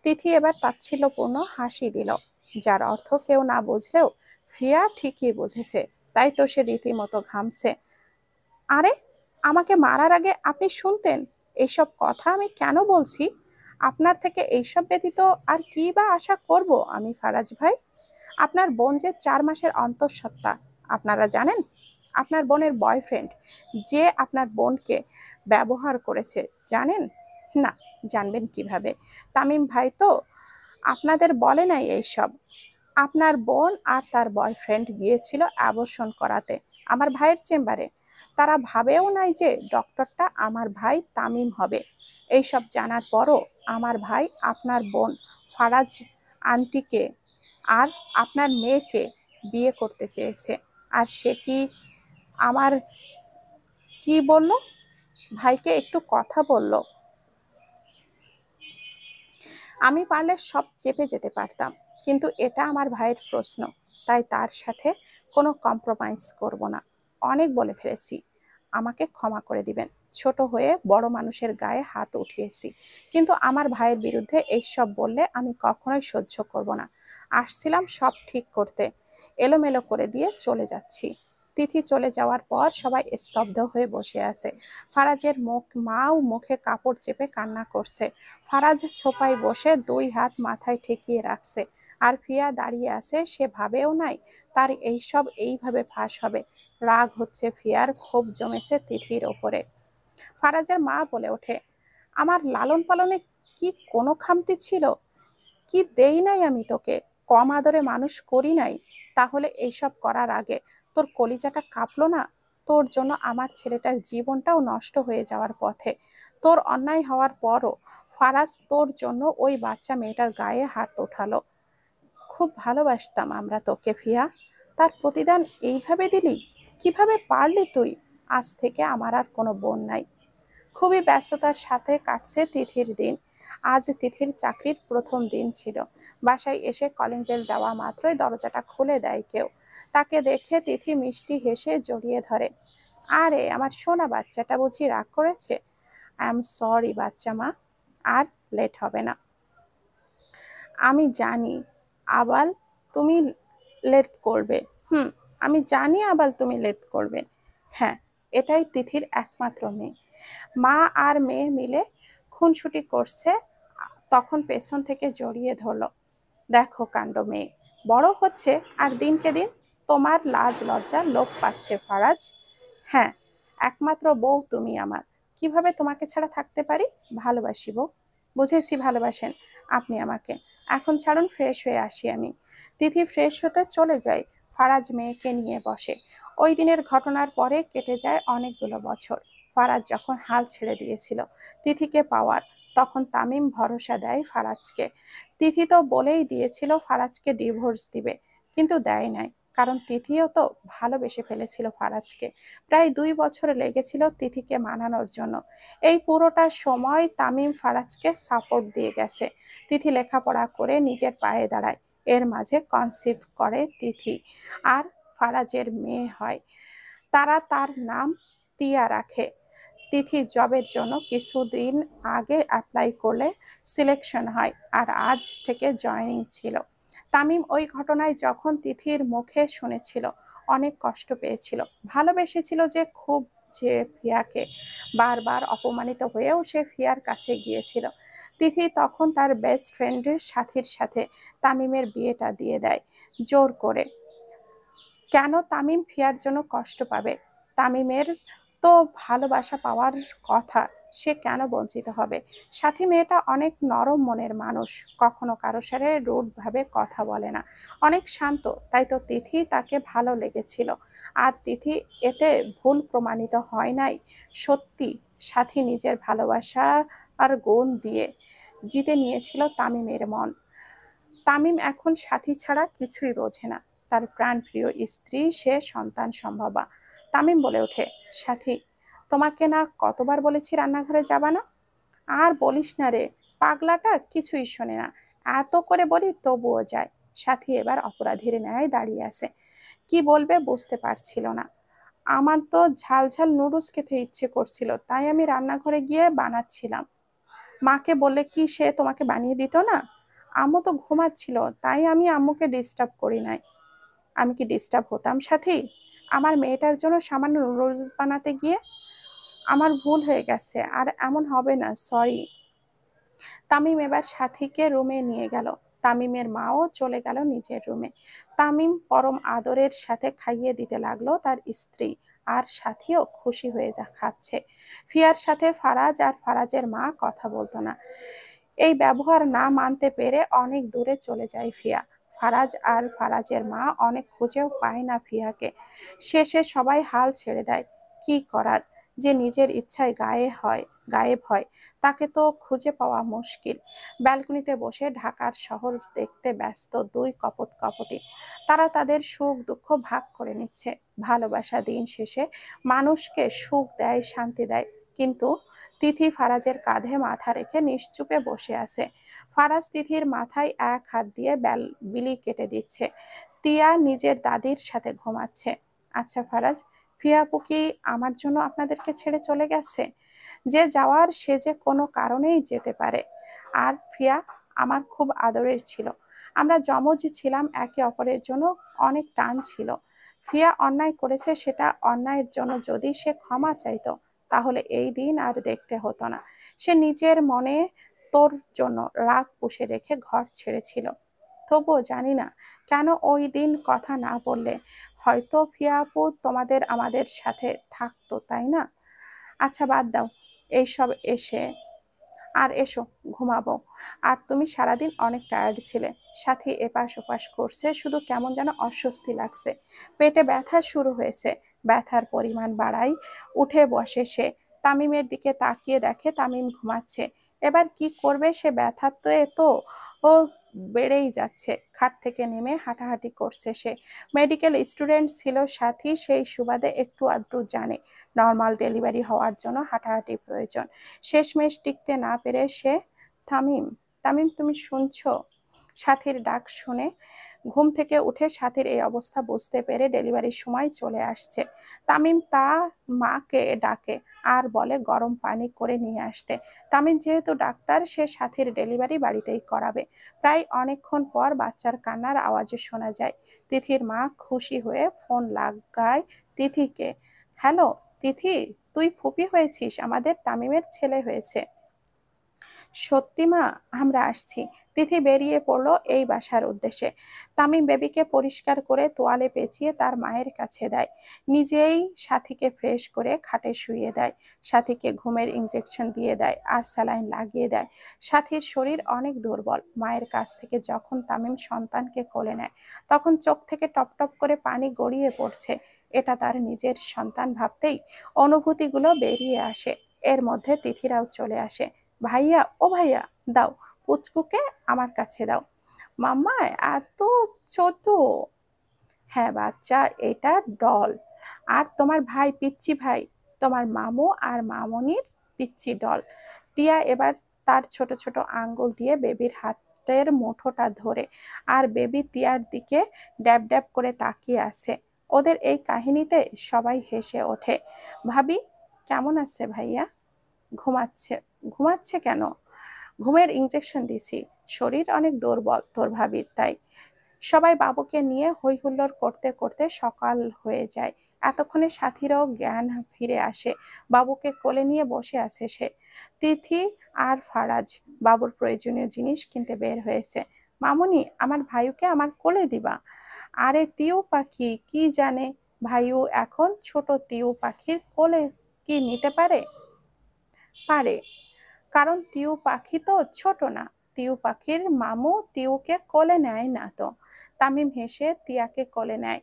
তিথি এবার তাচ্ছিল্যপূর্ণ হাসি দিল, যার অর্থ কেউ না বুঝলেও ফিয়া ঠিকই বুঝেছে, তাই তো সে রীতিমতো ঘামছে। আরে, আমাকে মারার আগে আপনি শুনতেন এইসব কথা আমি কেন বলছি? আপনার থেকে এইসব ব্যতীত আর কি বা আশা করব আমি ফারাজ ভাই? আপনার বোন যে 4 মাসের অন্তঃসত্ত্বা, আপনারা জানেন? আপনার বোনের বয়ফ্রেন্ড যে আপনার বোনকে ব্যবহার করেছে, জানেন? না, জানবেন কিভাবে? তামিম ভাই তো আপনাদের বলে নাই এইসব। আপনার বোন আর তার বয়ফ্রেন্ড গিয়েছিল অ্যাবর্শন করাতে আমার ভাইয়ের চেম্বারে। তারা ভাবেও নাই যে ডক্টরটা আমার ভাই তামিম হবে। এইসব জানার পরও আমার ভাই আপনার বোন ফারাজ আন্টিকে আর আপনার মেয়েকে বিয়ে করতে চেয়েছে। আর সে কি আমার কি বলল? ভাইকে একটু কথা বলল। আমি পারলে সব চেপে যেতে পারতাম, কিন্তু এটা আমার ভাইয়ের প্রশ্ন, তাই তার সাথে কোনো কম্প্রোমাইজ করব না। অনেক বলে ফেলেছি, আমাকে ক্ষমা করে দিবেন। ছোট হয়ে বড় মানুষের গায়ে হাত উঠিয়েছি, কিন্তু আমার ভাইয়ের বিরুদ্ধে এইসব বললে আমি কখনোই সহ্য করব না। আসছিলাম সব ঠিক করতে, এলোমেলো করে দিয়ে চলে যাচ্ছি। তিথি চলে যাওয়ার পর সবাই স্তব্ধ হয়ে বসে আছে। ফারাজের মাও মুখে কাপড় চেপে কান্না করছে। ফারাজ সোফায় বসে 2 হাত মাথায় ঠেকিয়ে রাখছে, আর ফিয়া দাঁড়িয়ে আছে। সে ভাবেও নাই তার এইসব এইভাবে ফাঁস হবে। রাগ হচ্ছে ফিয়ার, ক্ষোভ জমেছে তিথির ওপরে। ফারাজের মা বলে ওঠে, আমার লালন পালনে কি কোনো খামতি ছিল? কি দেই নাই আমি তোকে? কম আদরে মানুষ করি নাই? তাহলে এইসব করার আগে তোর কলিজাটা কাঁপলো না? তোর জন্য আমার ছেলেটার জীবনটাও নষ্ট হয়ে যাওয়ার পথে। তোর অন্যায় হওয়ার পরও ফারাজ তোর জন্য ওই বাচ্চা মেয়েটার গায়ে হাত ওঠালো। খুব ভালোবাসতাম আমরা তোকে ফিয়া, তার প্রতিদান এইভাবে দিলি? কিভাবে পারলি তুই? আজ থেকে আমার আর কোনো বোন নাই। খুবই ব্যস্ততার সাথে কাটছে তিথির দিন। আজ তিথির চাকরির প্রথম দিন ছিল। বাসায় এসে কলিং বেল দেওয়া মাত্রই দরজাটা খুলে দেয় কেউ। তাকে দেখে তিথি মিষ্টি হেসে জড়িয়ে ধরে। আরে আমার সোনা বাচ্চাটা বুঝি রাগ করেছে? আই এম সরি বাচ্চা মা, আর লেট হবে না। আমি জানি আবাল তুমি লেট করবে। হুম, আমি জানি আবাল তুমি লেট করবে। হ্যাঁ, এটাই তিথির একমাত্র মেয়ে। মা আর মেয়ে মিলে খুনসুটি করছে, তখন পেছন থেকে জড়িয়ে ধরলো। দেখো কাণ্ড, মেয়ে বড় হচ্ছে আর দিনকে দিন তোমার লাজ লজ্জা লোপ পাচ্ছে ফারাজ। হ্যাঁ, একমাত্র বউ তুমি আমার, কিভাবে তোমাকে ছাড়া থাকতে পারি? ভালোবাসি বউ। বুঝেছি ভালোবাসেন আপনি আমাকে। এখন ছাড়ুন, ফ্রেশ হয়ে আসি আমি। তিথি ফ্রেশ হতে চলে যায়। ফারাজ মেয়েকে নিয়ে বসে। ওই দিনের ঘটনার পরে কেটে যায় অনেকগুলো বছর। ফারাজ যখন হাল ছেড়ে দিয়েছিল তিথিকে পাওয়ার, তখন তামিম ভরসা দেয় ফারাজকে। তিথি তো বলেই দিয়েছিল ফারাজকে ডিভোর্স দিবে, কিন্তু দেয় নাই, কারণ তিথিও তো ভালোবেসে ফেলেছিল ফারাজকে। প্রায় 2 বছর লেগেছিল তিথিকে মানানোর জন্য। এই পুরোটা সময় তামিম ফারাজকে সাপোর্ট দিয়ে গেছে। তিথি লেখাপড়া করে নিজের পায়ে দাঁড়ায়। এর মাঝে কনসিভ করে তিথি, আর ফারাজের মেয়ে হয়। তারা তার নাম তিয়া রাখে। তিথি জবের জন্য কিছুদিন আগে অ্যাপ্লাই করলে সিলেকশন হয়, আর আজ থেকে জয়েনিং ছিল। তামিম ওই ঘটনায় যখন তিথির মুখে শুনেছিল অনেক কষ্ট পেয়েছিল। ভালোবেসেছিল যে খুব, যে ফিয়াকে বারবার অপমানিত হয়েও সে ফিয়ার কাছে গিয়েছিল। তিথি তখন তার বেস্ট ফ্রেন্ডের সাথীর সাথে তামিমের বিয়েটা দিয়ে দেয় জোর করে। কেন তামিম ফিয়ার জন্য কষ্ট পাবে? তামিমের তো ভালোবাসা পাওয়ার কথা, সে কেন বঞ্চিত হবে? সাথী মেয়েটা অনেক নরম মনের মানুষ, কখনো কারো সাথে রুড ভাবে কথা বলে না, অনেক শান্ত। তাই তো তিথি তাকে ভালো লেগেছিল। আর তিথি এতে ভুল প্রমাণিত হয় নাই। সত্যি সাথী নিজের ভালোবাসা আর গুণ দিয়ে জিতে নিয়েছিল তামিমের মন। তামিম এখন সাথী ছাড়া কিছুই বোঝে না। তার প্রাণপ্রিয় স্ত্রী, সে সন্তান সম্ভবা। তামিম বলে ওঠে, সাথী তোমাকে না কতবার বলেছি রান্নাঘরে যাবা না? আর বলিস না রে, পাগলাটা কিছুই শোনে না। এত করে বলি তবুও যায়। সাথী এবার অপরাধীর ন্যায় দাঁড়িয়ে আছে। কি বলবে বুঝতে পারছিল না। আমার তো ঝাল ঝাল নুডলস খেতে ইচ্ছে করছিল, তাই আমি রান্নাঘরে গিয়ে বানাচ্ছিলাম। মাকে বললে কি সে তোমাকে বানিয়ে দিত না? আম্মু তো ঘুমাচ্ছিল, তাই আমি আম্মুকে ডিস্টার্ব করি নাই। আমি কি ডিস্টার্ব হতাম সাথী? আমার মেয়েটার জন্য সামান্য নুডলস বানাতে গিয়ে? আমার ভুল হয়ে গেছে, আর এমন হবে না, সরি। তামিম এবার সাথীকে রুমে নিয়ে গেল। তামিমের মাও চলে গেল নিজের রুমে। তামিম পরম আদরের সাথে খাইয়ে দিতে লাগলো তার স্ত্রী, আর সাথীও খুশি হয়ে খাচ্ছে। ফিয়ার সাথে ফারাজ আর ফারাজের মা কথা বলতো না। এই ব্যবহার না মানতে পেরে অনেক দূরে চলে যায় ফিয়া। ফারাজ আর ফারাজের মা অনেক খুঁজেও পায় না ফিয়াকে। শেষে সবাই হাল ছেড়ে দেয়। কি করার, যে নিজের ইচ্ছায় গায়েব হয় তাকে তো খুঁজে পাওয়া মুশকিল। ব্যালকনিতে বসে ঢাকার শহর দেখতে ব্যস্ত দুই কপোতি। তারা তাদের সুখ দুঃখ ভাগ করে নিচ্ছে। ভালোবাসা দিন শেষে মানুষকে সুখ দেয়, শান্তি দেয়। কিন্তু তিথি ফারাজের কাঁধে মাথা রেখে নিশ্চুপে বসে আছে। ফারাজ তিথির মাথায় এক হাত দিয়ে বিলি কেটে দিচ্ছে। তিয়া নিজের দাদির সাথে ঘুমাচ্ছে। আচ্ছা ফারাজ, ফিয়া আপু কি আমার জন্য আপনাদেরকে ছেড়ে চলে গেছে? যে যাওয়ার সে যে কোনো কারণেই যেতে পারে। আর ফিয়া আমার খুব আদরের ছিল। আমরা যমজ ছিলাম, একে অপরের জন্য অনেক টান ছিল। ফিয়া অন্যায় করেছে, সেটা অন্যায়ের জন্য যদি সে ক্ষমা চাইতো তাহলে এই দিন আর দেখতে হতো না। সে নিজের মনে তোর জন্য রাগ পুষে রেখে ঘর ছেড়েছিল। তবুও জানি না কেন ওই দিন কথা না বললে। হয়তো ফিয়া আপু তোমাদের আমাদের সাথে থাকতো, তাই না? আচ্ছা বাদ দাও এইসব, এসো ঘুমাবো। আর তুমি সারাদিন অনেক টায়ার্ড ছিলে। সাথী এপাশ ওপাশ করছে, শুধু কেমন যেন অস্বস্তি লাগছে। পেটে ব্যথা শুরু হয়েছে। ব্যথার পরিমাণ বাড়াই, উঠে বসে সে। তামিমের দিকে তাকিয়ে দেখে তামিম ঘুমাচ্ছে। এবার কি করবে, সে ব্যথাতে তো ও বেড়েই যাচ্ছে। খাট থেকে নেমে হাঁটাহাঁটি করছে সে। মেডিকেল স্টুডেন্ট ছিল সাথী, সেই সুবাদে একটু আধটু জানে নর্মাল ডেলিভারি হওয়ার জন্য হাঁটাহাঁটি প্রয়োজন। শেষমেশ টিকতে না পেরে সে, তামিম, তামিম তুমি শুনছো? সাথীর ডাক শুনে ঘুম থেকে উঠে সাথীর এই অবস্থা বুঝতে পেরে ডেলিভারির সময় চলে আসছে। তামিম তার মাকে ডাকে আর বলে গরম পানি করে নিয়ে আসতে। তামিম যেহেতু ডাক্তার, সে সাথীর ডেলিভারি বাড়িতেই করাবে। প্রায় অনেকক্ষণ পর বাচ্চার কান্নার আওয়াজে শোনা যায়। তিথির মা খুশি হয়ে ফোন লাগায় তিথিকে। হ্যালো তিথি, তুই ফুপি হয়েছিস, আমাদের তামিমের ছেলে হয়েছে। সত্যি মা, আমরা আসছি। তিথি বেরিয়ে পড়লো এই বাসার উদ্দেশ্যে। তামিম বেবিকে পরিষ্কার করে তোয়ালে পেঁচিয়ে তার মায়ের কাছে দেয়। নিজেই সাথীকে ফ্রেশ করে খাটে শুইয়ে দেয়। সাথীকে ঘুমের ইঞ্জেকশন দিয়ে দেয় আর স্যালাইন লাগিয়ে দেয়। সাথীর শরীর অনেক দুর্বল। মায়ের কাছ থেকে যখন তামিম সন্তানকে কোলে নেয়, তখন চোখ থেকে টপ টপ করে পানি গড়িয়ে পড়ছে। এটা তার নিজের সন্তান ভাবতেই অনুভূতিগুলো বেরিয়ে আসে। এর মধ্যে তিথিরাও চলে আসে। ভাইয়া, ও ভাইয়া, দাও পুচকুকে আমার কাছে দাও। মাম্মা, এত ছোট? হ্যাঁ বাচ্চা, এটা ডল। আর তোমার ভাই, পিচ্চি ভাই, তোমার মামু আর মামনির পিচ্চি ডল। টিয়া এবার তার ছোট ছোট আঙ্গুল দিয়ে বেবির হাতের মুঠোটা ধরে, আর বেবি টিয়ার দিকে ড্যাব ড্যাব করে তাকিয়ে আছে। ওদের এই কাহিনীতে সবাই হেসে ওঠে। ভাবি, কেমন আছে ভাইয়া? ঘুমাচ্ছে। ঘুমাচ্ছে কেন? ঘুমের ইঞ্জেকশন দিছি। শরীর অনেক দুর্বল তোর ভাবির, তাই। সবাই বাবুকে নিয়ে হই হুল্লোড় করতে করতে সকাল হয়ে যায়। এতক্ষণে সাথীরাও জ্ঞান ফিরে আসে। বাবুকে কোলে নিয়ে বসে আছে সে। তিথি আর ফারাজ বাবুর প্রয়োজনীয় জিনিস কিনতে বের হয়েছে। মামুনি, আমার ভাইকে আমার কোলে দিবা। আরে তিউ পাখি কি জানে, ভাইও এখন ছোট। তিউ পাখির কোলে কি নিতে পারে? পারে, কারণ টিউ পাখি তো ছোট না। টিউ পাখির মামু টিউকে কোলে নেয় না তো। তামিম হেসে টিয়াকে কোলে নেয়।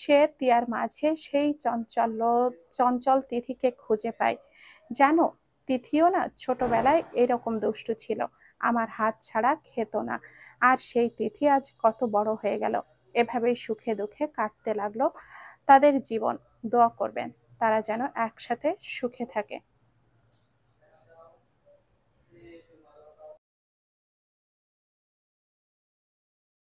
সে টিয়ার মাঝে সেই চঞ্চল তিথিকে খুঁজে পায়। জানো, তিথিও না ছোটবেলায় এরকম দুষ্টু ছিল। আমার হাত ছাড়া খেত না। আর সেই তিথি আজ কত বড় হয়ে গেল। এভাবেই সুখে দুঃখে কাটতে লাগলো তাদের জীবন। দোয়া করবেন তারা যেন একসাথে সুখে থাকে।